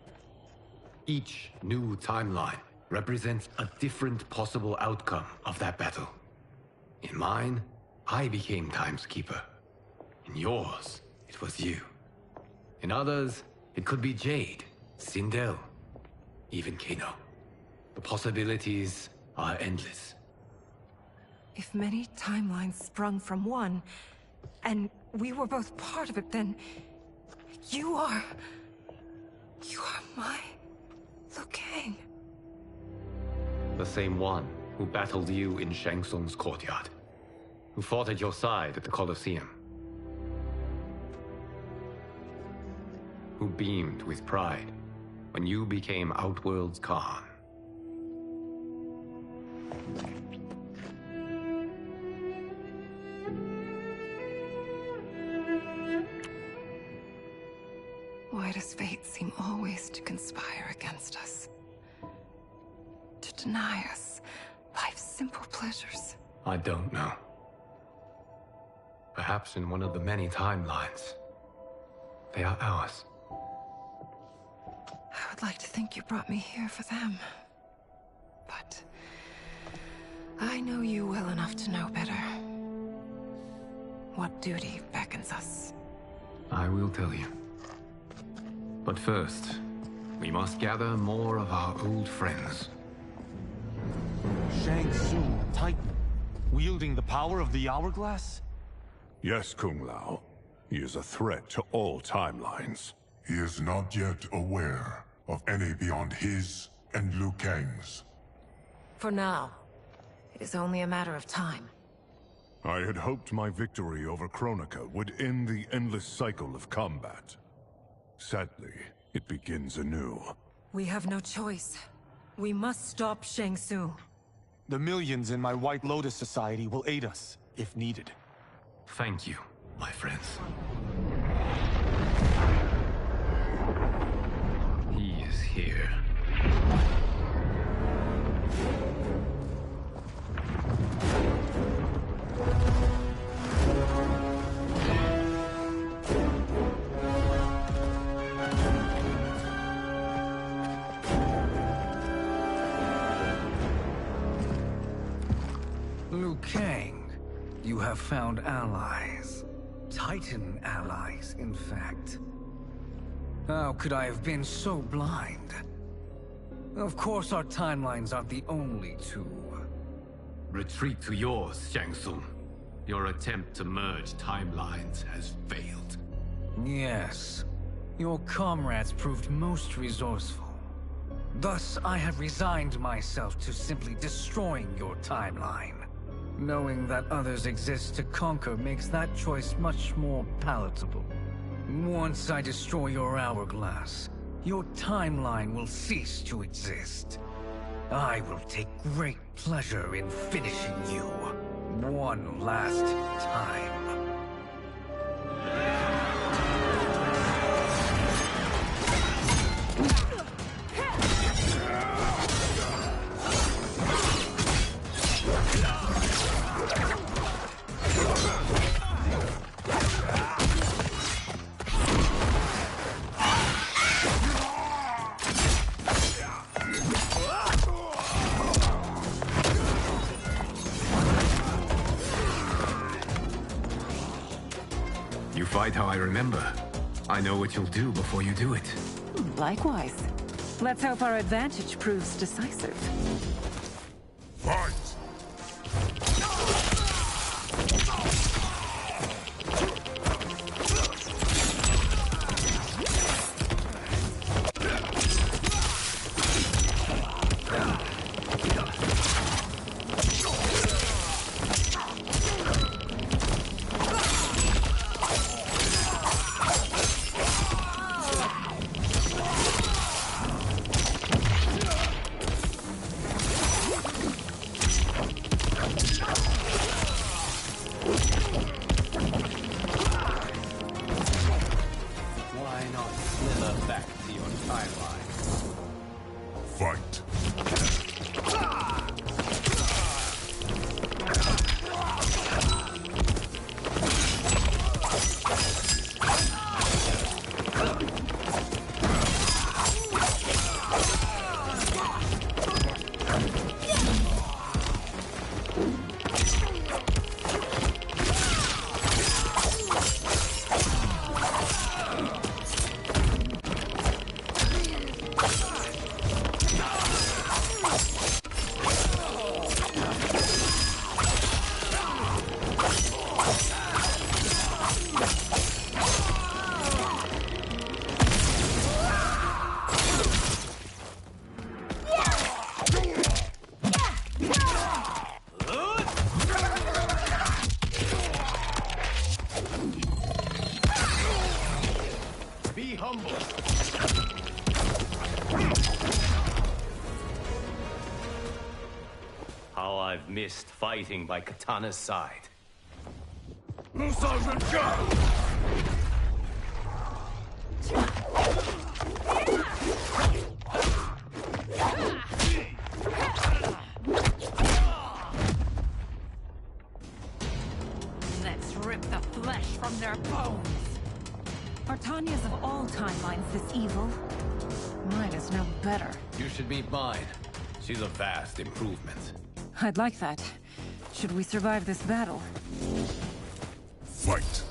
F: Each new timeline represents a different possible outcome of that battle. In mine, I became Time's Keeper. In yours, it was you. In others, it could be Jade, Sindel, even Kano. The possibilities are endless.
E: If many timelines sprung from one, and we were both part of it, then you are my Liu Kang.
F: The same one who battled you in Shang Tsung's courtyard. Who fought at your side at the Colosseum. Who beamed with pride when you became Outworld's Khan.
E: Why does fate seem always to conspire against us? To deny us life's simple pleasures?
F: I don't know. Perhaps in one of the many timelines, they are ours.
E: I would like to think you brought me here for them. But I know you well enough to know better. What duty beckons us?
F: I will tell you. But first, we must gather more of our old friends.
K: Shang Tsung, Titan, wielding the power of the hourglass?
O: Yes, Kung Lao. He is a threat to all timelines. He is not yet aware of any beyond his and Liu Kang's.
D: For now, it is only a matter of time.
O: I had hoped my victory over Kronika would end the endless cycle of combat. Sadly, it begins anew.
E: We have no choice. We must stop Shang Tsung.
K: The millions in my White Lotus Society will aid us, if needed.
F: Thank you, my friends. He is here.
J: Liu Kang, you have found allies. Titan allies, in fact. How could I have been so blind? Of course our timelines aren't the only two.
F: Retreat to yours, Shang Tsung. Your attempt to merge timelines has failed.
J: Yes. Your comrades proved most resourceful. Thus, I have resigned myself to simply destroying your timeline. Knowing that others exist to conquer makes that choice much more palatable. Once I destroy your hourglass, your timeline will cease to exist. I will take great pleasure in finishing you one last time.
F: You fight how I remember. I know what you'll do before you do it.
E: Likewise. Let's hope our advantage proves decisive.
O: Fight!
F: Be humble. How I've missed fighting by Katana's side.
D: Let's rip the flesh from their bones. Are Tanya's of all timelines this evil? Mine is no better.
F: You should meet mine. She's a vast improvement.
D: I'd like that. Should we survive this battle?
O: Fight.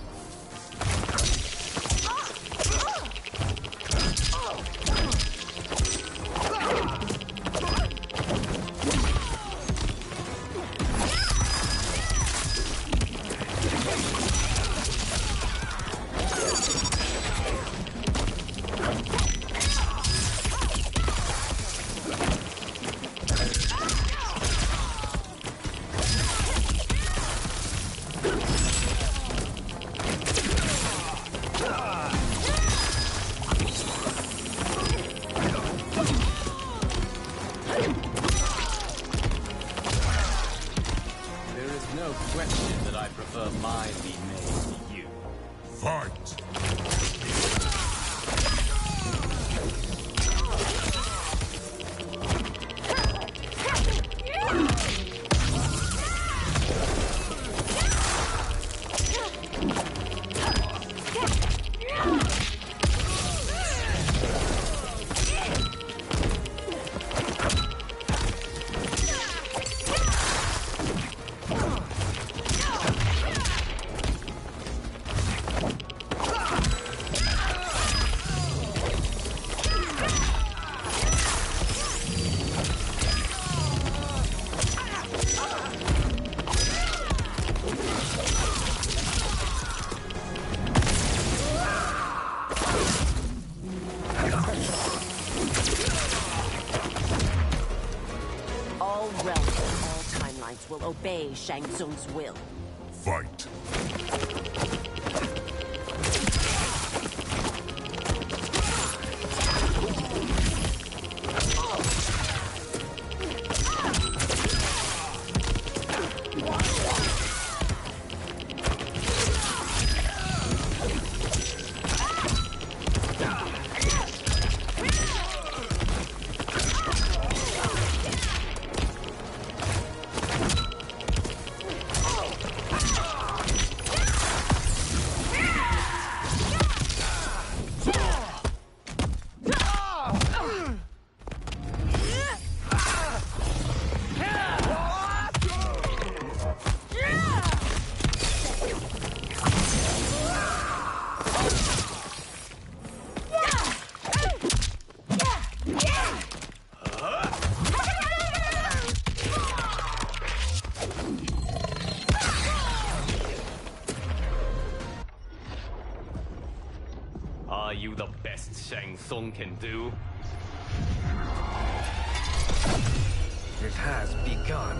F: No question that I prefer mine be made to you.
O: Fight!
A: All realms and all timelines will obey Shang Tsung's will.
O: Fight.
F: Are you the best Shang Tsung can do?
J: It has begun.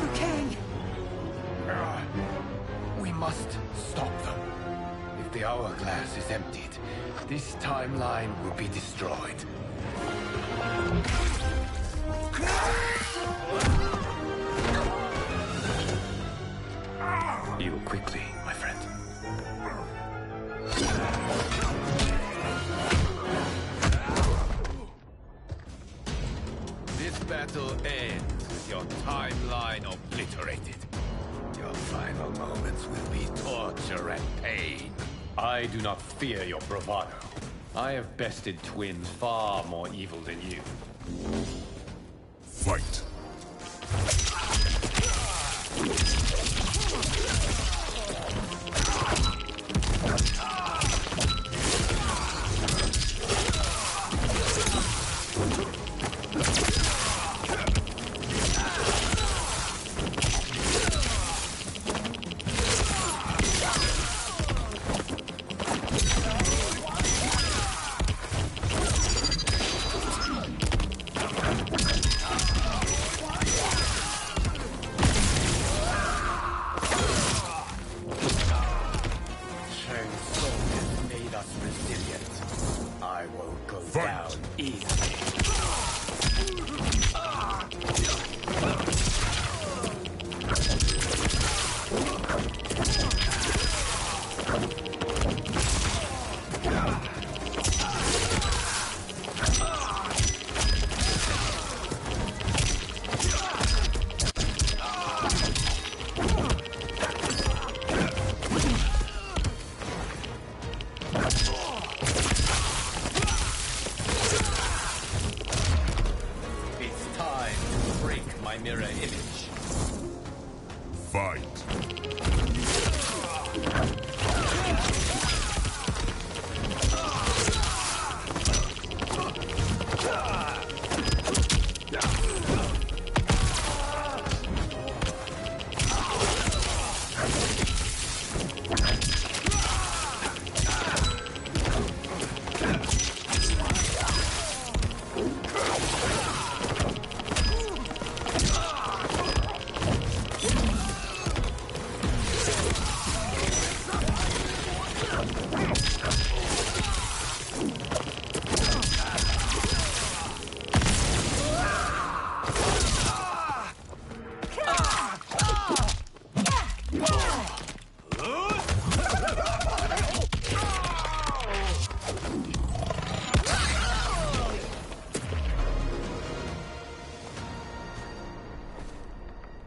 E: Liu Kang!
K: We must stop them. If the hourglass is emptied, this timeline will be destroyed.
F: Heal quickly, my friend. This battle ends with your timeline obliterated. Your final moments will be torture and pain. I do not fear your bravado. I have bested twins far more evil than you.
O: Fight!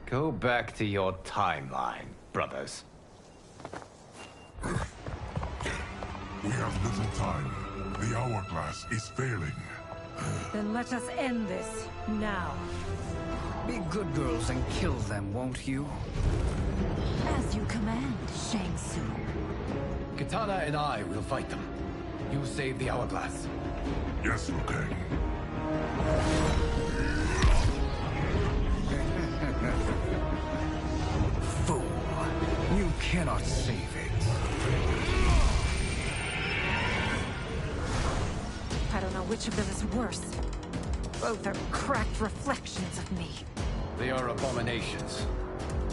F: Go back to your timeline, brothers.
O: We have little time. The hourglass is failing.
D: Then let us end this, now.
J: Be good girls and kill them, won't you?
D: As you command, Shang Tsung.
F: Katana and I will fight them. You save the hourglass.
O: Yes, Liu Kang.
J: Fool. You cannot save it.
D: I don't know which of them is worse. Both are cracked reflections of me.
F: They are abominations.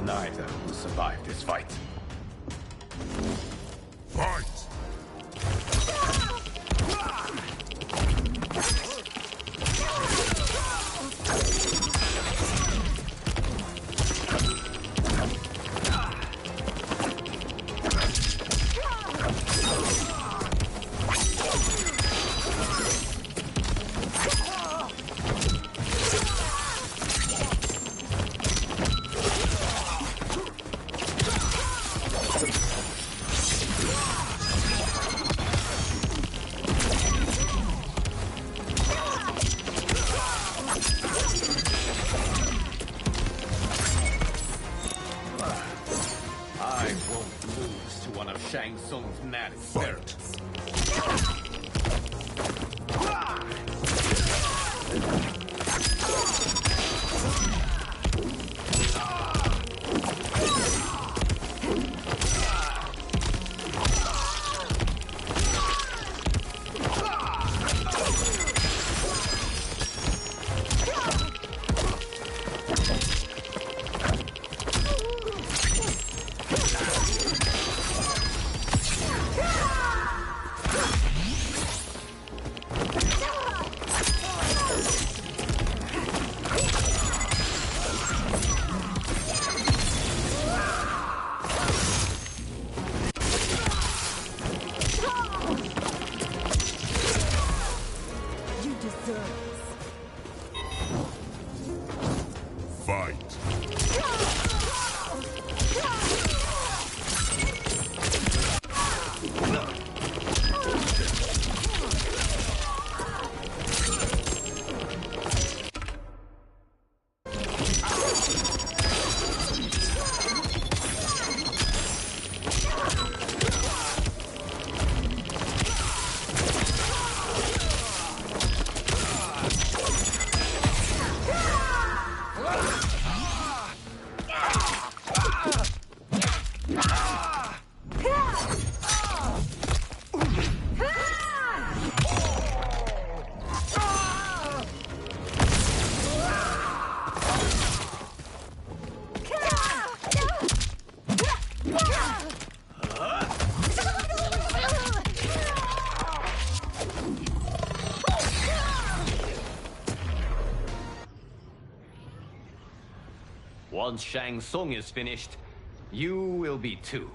F: Neither will survive this fight.
O: Fight!
F: Once Shang Tsung is finished, you will be too.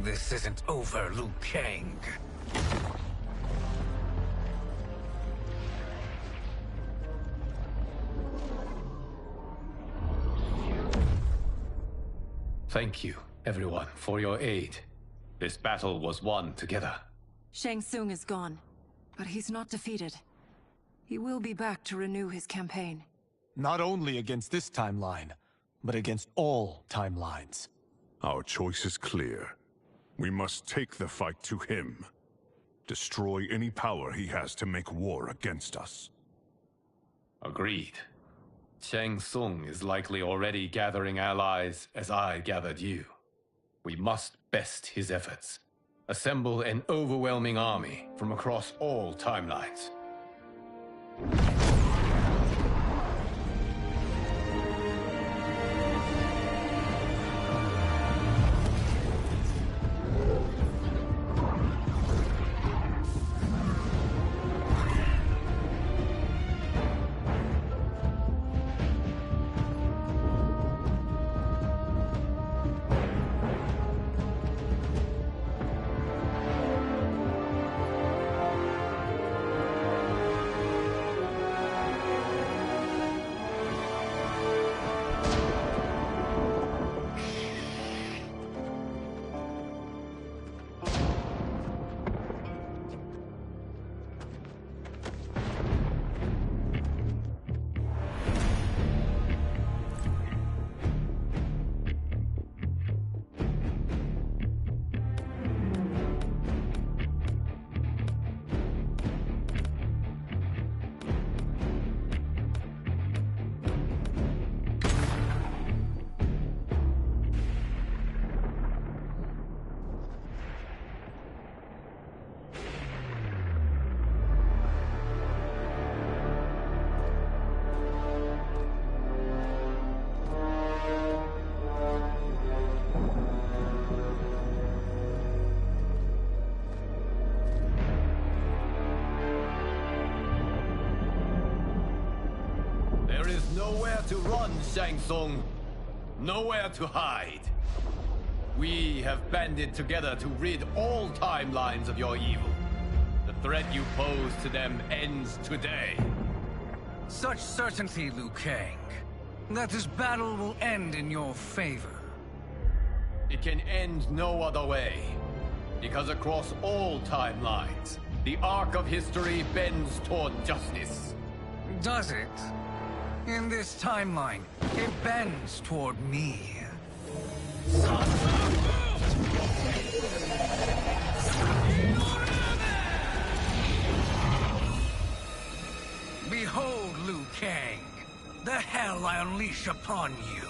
J: This isn't over, Liu Kang.
F: Thank you, everyone, for your aid. This battle was won together.
E: Shang Tsung is gone, but he's not defeated. He will be back to renew his campaign.
U: Not only against this timeline, but against all timelines.
V: Our choice is clear. We must take the fight to him. Destroy any power he has to make war against us.
F: Agreed. Shang Tsung is likely already gathering allies as I gathered you. We must best his efforts. Assemble an overwhelming army from across all timelines. There is nowhere to run, Shang Tsung. Nowhere to hide. We have banded together to rid all timelines of your evil. The threat you pose to them ends today.
J: Such certainty, Liu Kang, that this battle will end in your favor.
F: It can end no other way. Because across all timelines, the arc of history bends toward justice.
J: Does it? In this timeline, it bends toward me. Behold, Liu Kang, the hell I unleash upon you.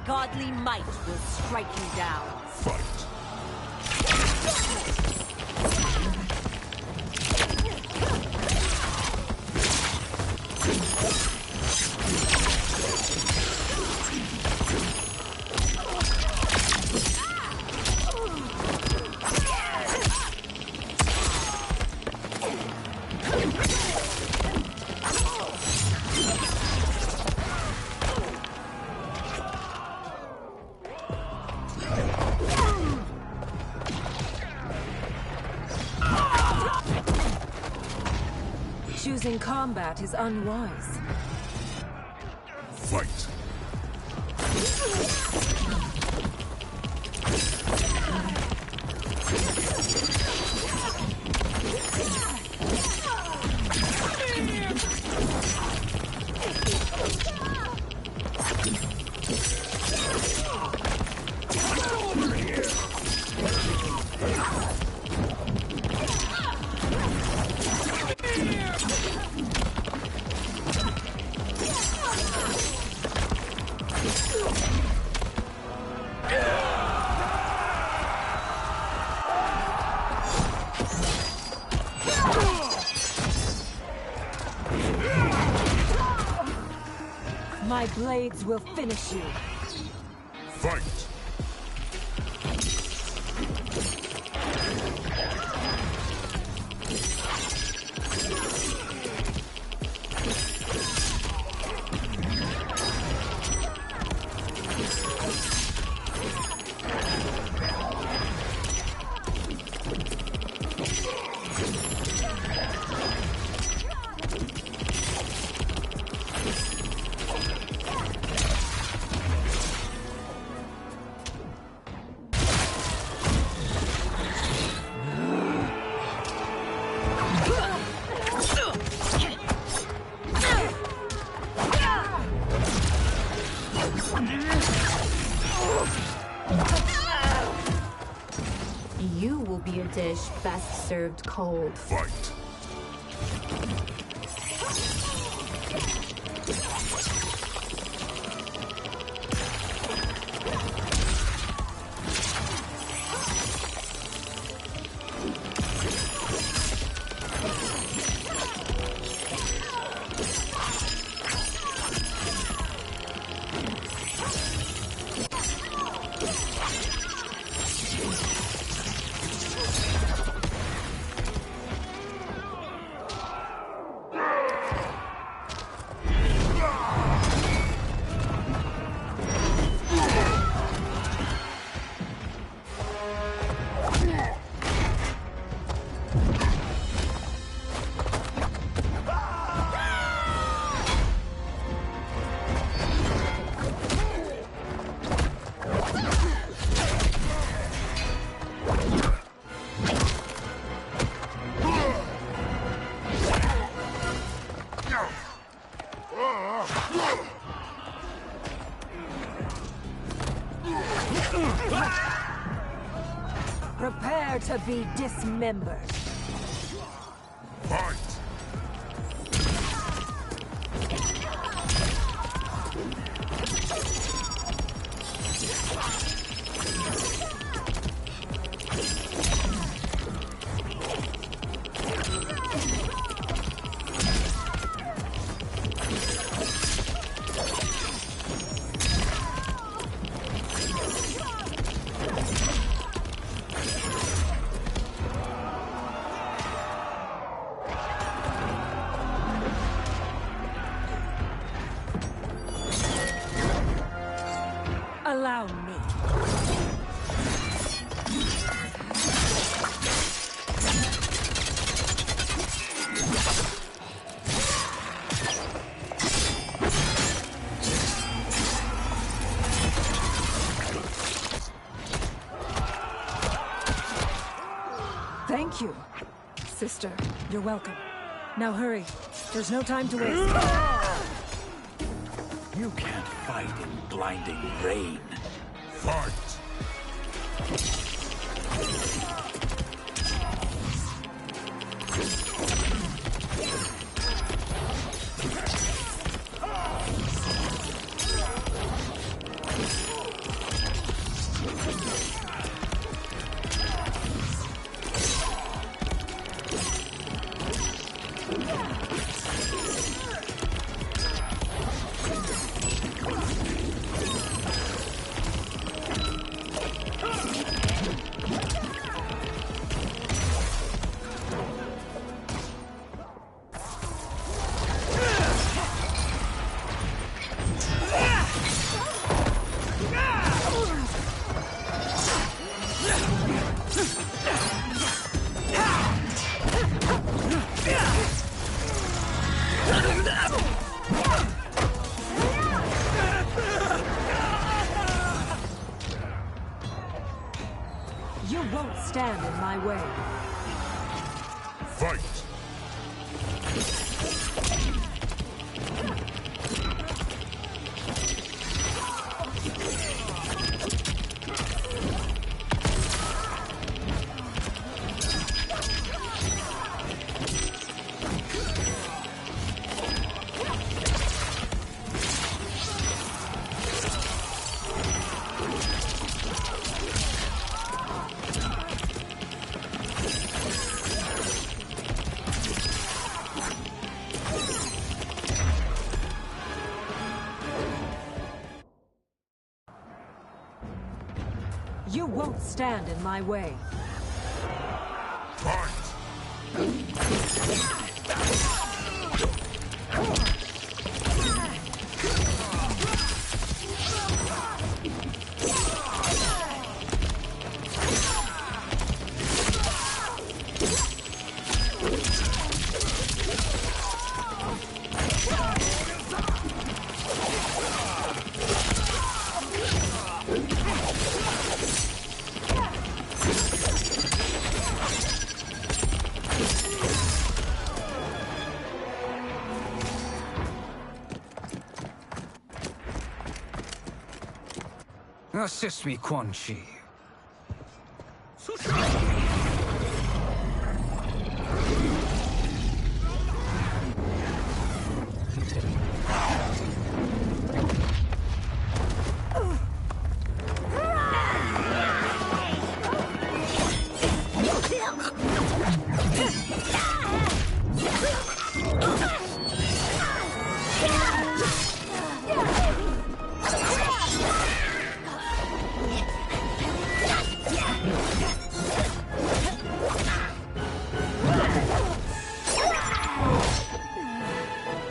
A: godly might will strike you down.
O: Fight.
D: Choosing combat is unwise.
O: Fight.
D: My blades will finish you.
O: Fight.
C: You will be a dish best served cold.
O: Fight.
D: Prepare to be dismembered.
O: Fight.
D: Allow me. Thank you. Sister, you're welcome. Now hurry. There's no time to waste.
I: You can't fight in blinding rain.
O: Fight.
M: stand in my way.
O: Fight!
M: You won't stand in my way.
J: Assist me, Quan Chi.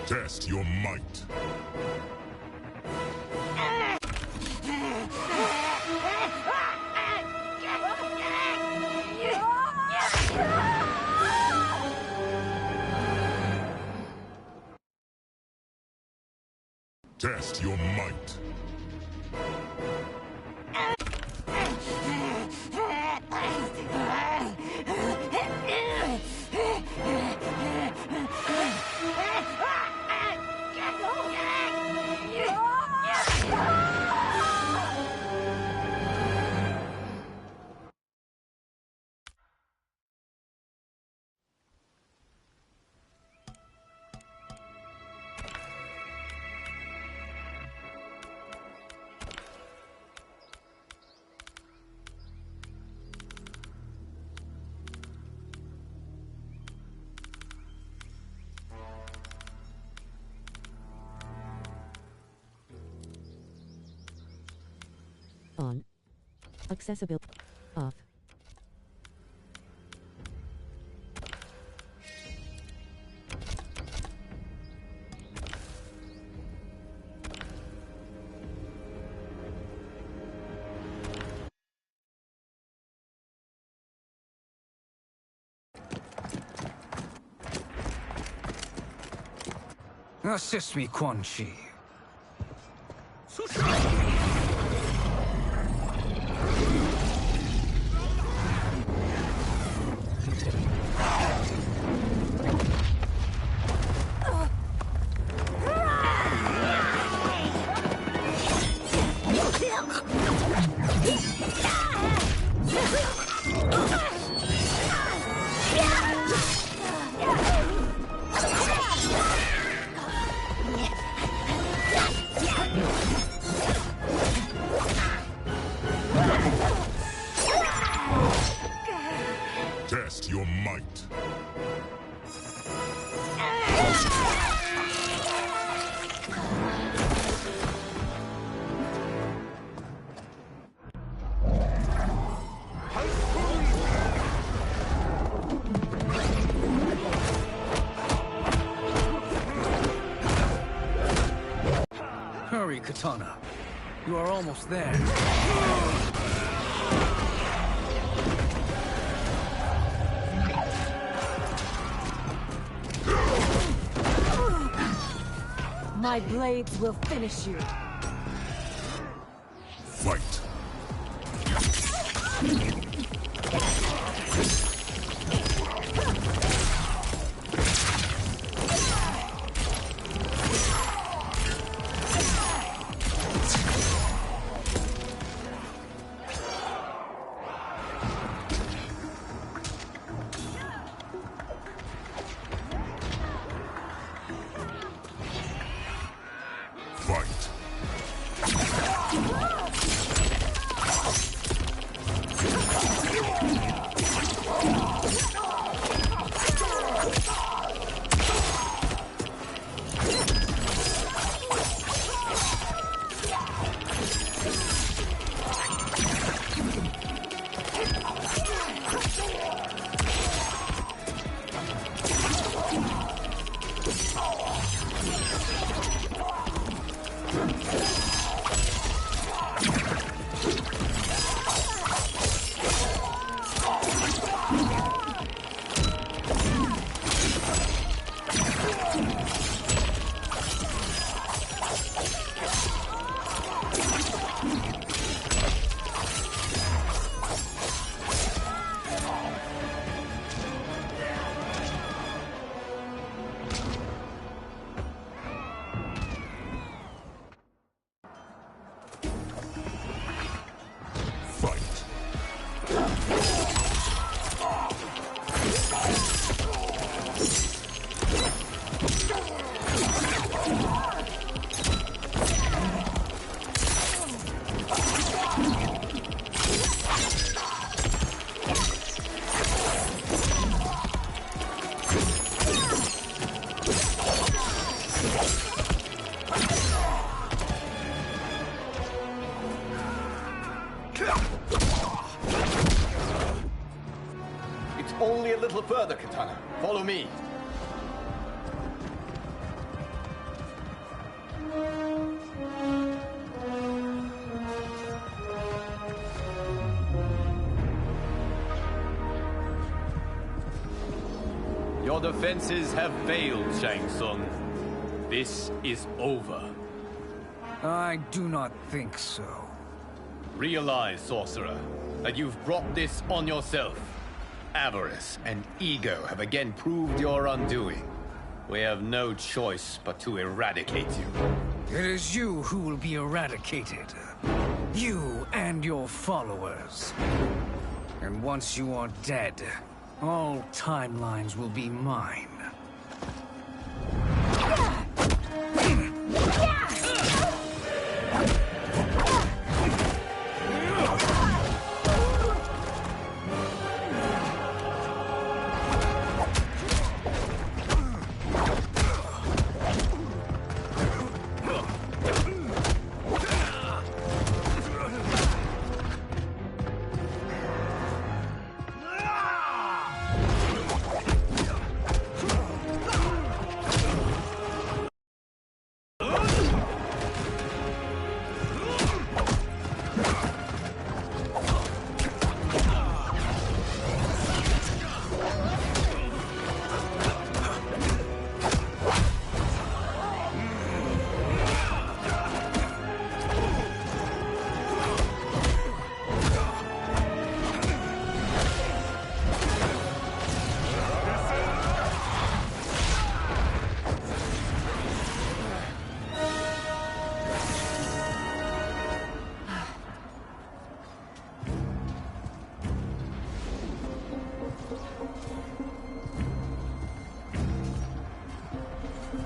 O: Test your might. Test your might.
P: On. Accessibility. Off.
J: Assist me, Quan Chi.
O: Test your might.
J: Hurry, Katana. You are almost there.
M: My blades will finish you.
O: Fight.
K: Only a little further, Katana. Follow me. Your defenses have failed, Shang Tsung. This is over.
J: I do not think so.
K: Realize, sorcerer, that you've brought this on yourself. Avarice and ego have again proved your undoing. We have no choice but to eradicate you.
J: It is you who will be eradicated. You and your followers. And once you are dead, all timelines will be mine.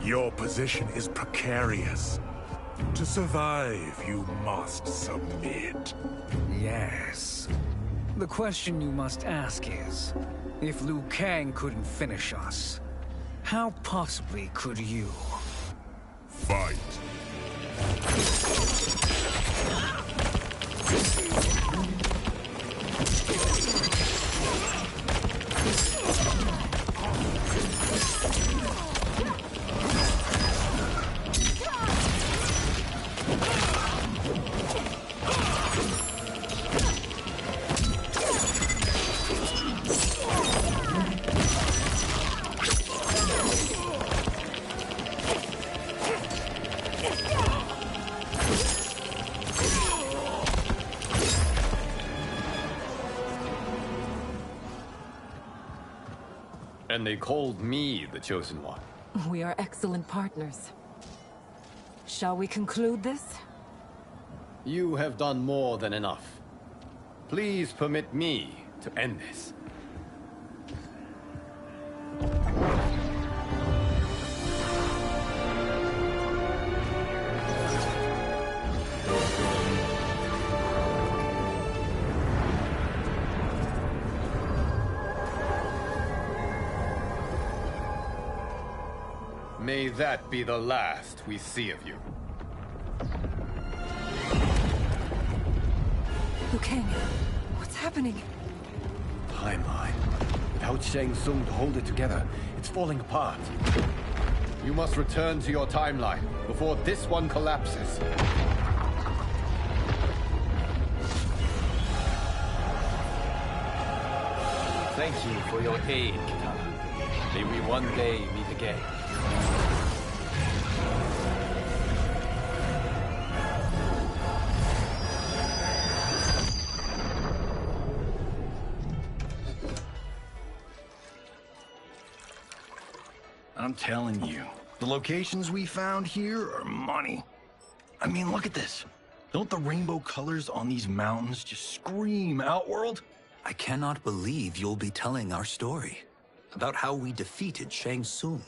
O: Your position is precarious. To survive, you must submit.
J: Yes. The question you must ask is, if Liu Kang couldn't finish us, how possibly could you?
O: Fight.
K: And they called me the Chosen One.
M: We are excellent partners. Shall we conclude this?
K: You have done more than enough. Please permit me to end this. May that be the last we see of you.
E: Liu Kang, what's happening?
K: Timeline. Without Shang Tsung to hold it together, it's falling apart. You must return to your timeline before this one collapses. Thank you for your aid, Kitana. May we one day meet again.
S: I'm telling you, the locations we found here are money. I mean, look at this. Don't the rainbow colors on these mountains just scream Outworld?
T: I cannot believe you'll be telling our story about how we defeated Shang Tsung.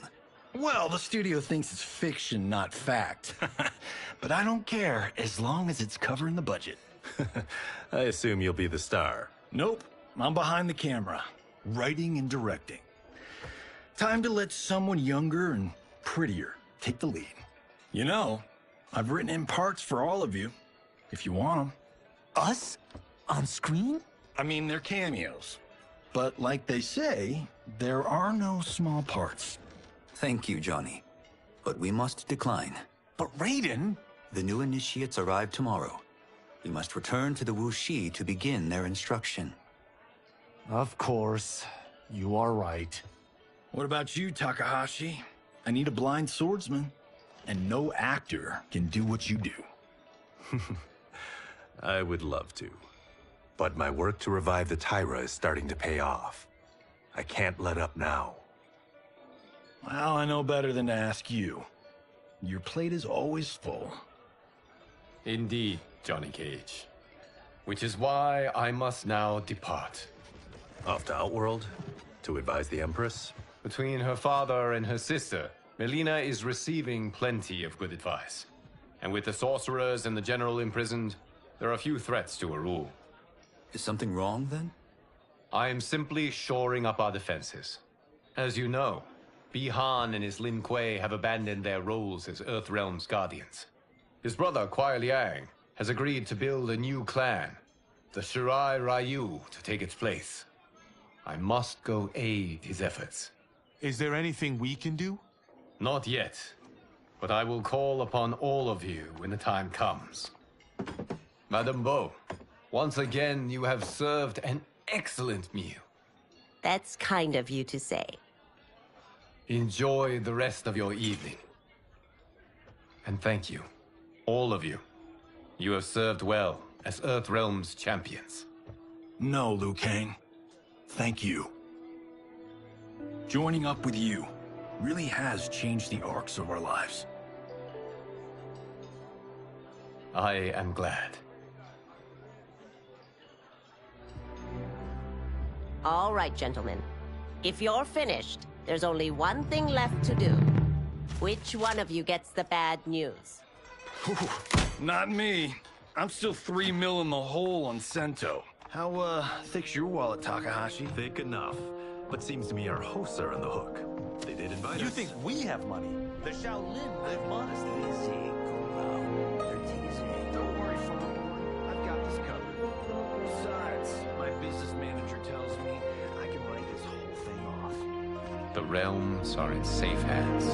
S: Well, the studio thinks it's fiction, not fact. But I don't care, as long as it's covering the budget.
B: I assume you'll be the star.
S: Nope, I'm behind the camera, writing and directing. Time to let someone younger and prettier take the lead. You know, I've written in parts for all of you, if you want them.
U: Us? On screen?
S: I mean, they're cameos. But like they say, there are no small parts.
T: Thank you, Johnny. But we must decline.
U: But Raiden?
T: The new initiates arrive tomorrow. We must return to the Wuxi to begin their instruction.
U: Of course. You are right.
S: What about you, Takahashi? I need a blind swordsman. And no actor can do what you do.
B: I would love to. But my work to revive the Tyra is starting to pay off. I can't let up now.
S: Well, I know better than to ask you. Your plate is always full.
K: Indeed, Johnny Cage. Which is why I must now depart.
B: Off to Outworld? To advise the Empress?
K: Between her father and her sister, Melina is receiving plenty of good advice. And with the sorcerers and the general imprisoned, there are few threats to her rule.
T: Is something wrong, then?
K: I am simply shoring up our defenses. As you know, Bi-Han and his Lin Kuei have abandoned their roles as Earthrealm's guardians. His brother, Kuai Liang, has agreed to build a new clan, the Shirai Ryu, to take its place. I must go aid his efforts.
Q: Is there anything we can do?
K: Not yet, but I will call upon all of you when the time comes. Madame Bo, once again you have served an excellent meal.
A: That's kind of you to say.
K: Enjoy the rest of your evening. And thank you, all of you. You have served well as Earthrealm's champions.
S: No, Liu Kang. Thank you. Joining up with you really has changed the arcs of our lives.
K: I am glad.
A: All right, gentlemen. If you're finished, there's only one thing left to do. Which one of you gets the bad news?
S: Not me. I'm still 3 mil in the hole on Sento. How, thick's your wallet, Takahashi?
B: Thick enough. But seems to me our hosts are on the hook. They did invite us.
U: You think we have money? The Shaolin live modestly.
S: Easy, They're teasing. Don't worry, Farm Boy. I've got this covered. Besides, my business manager tells me I can write this whole thing off.
K: The realms are in safe hands.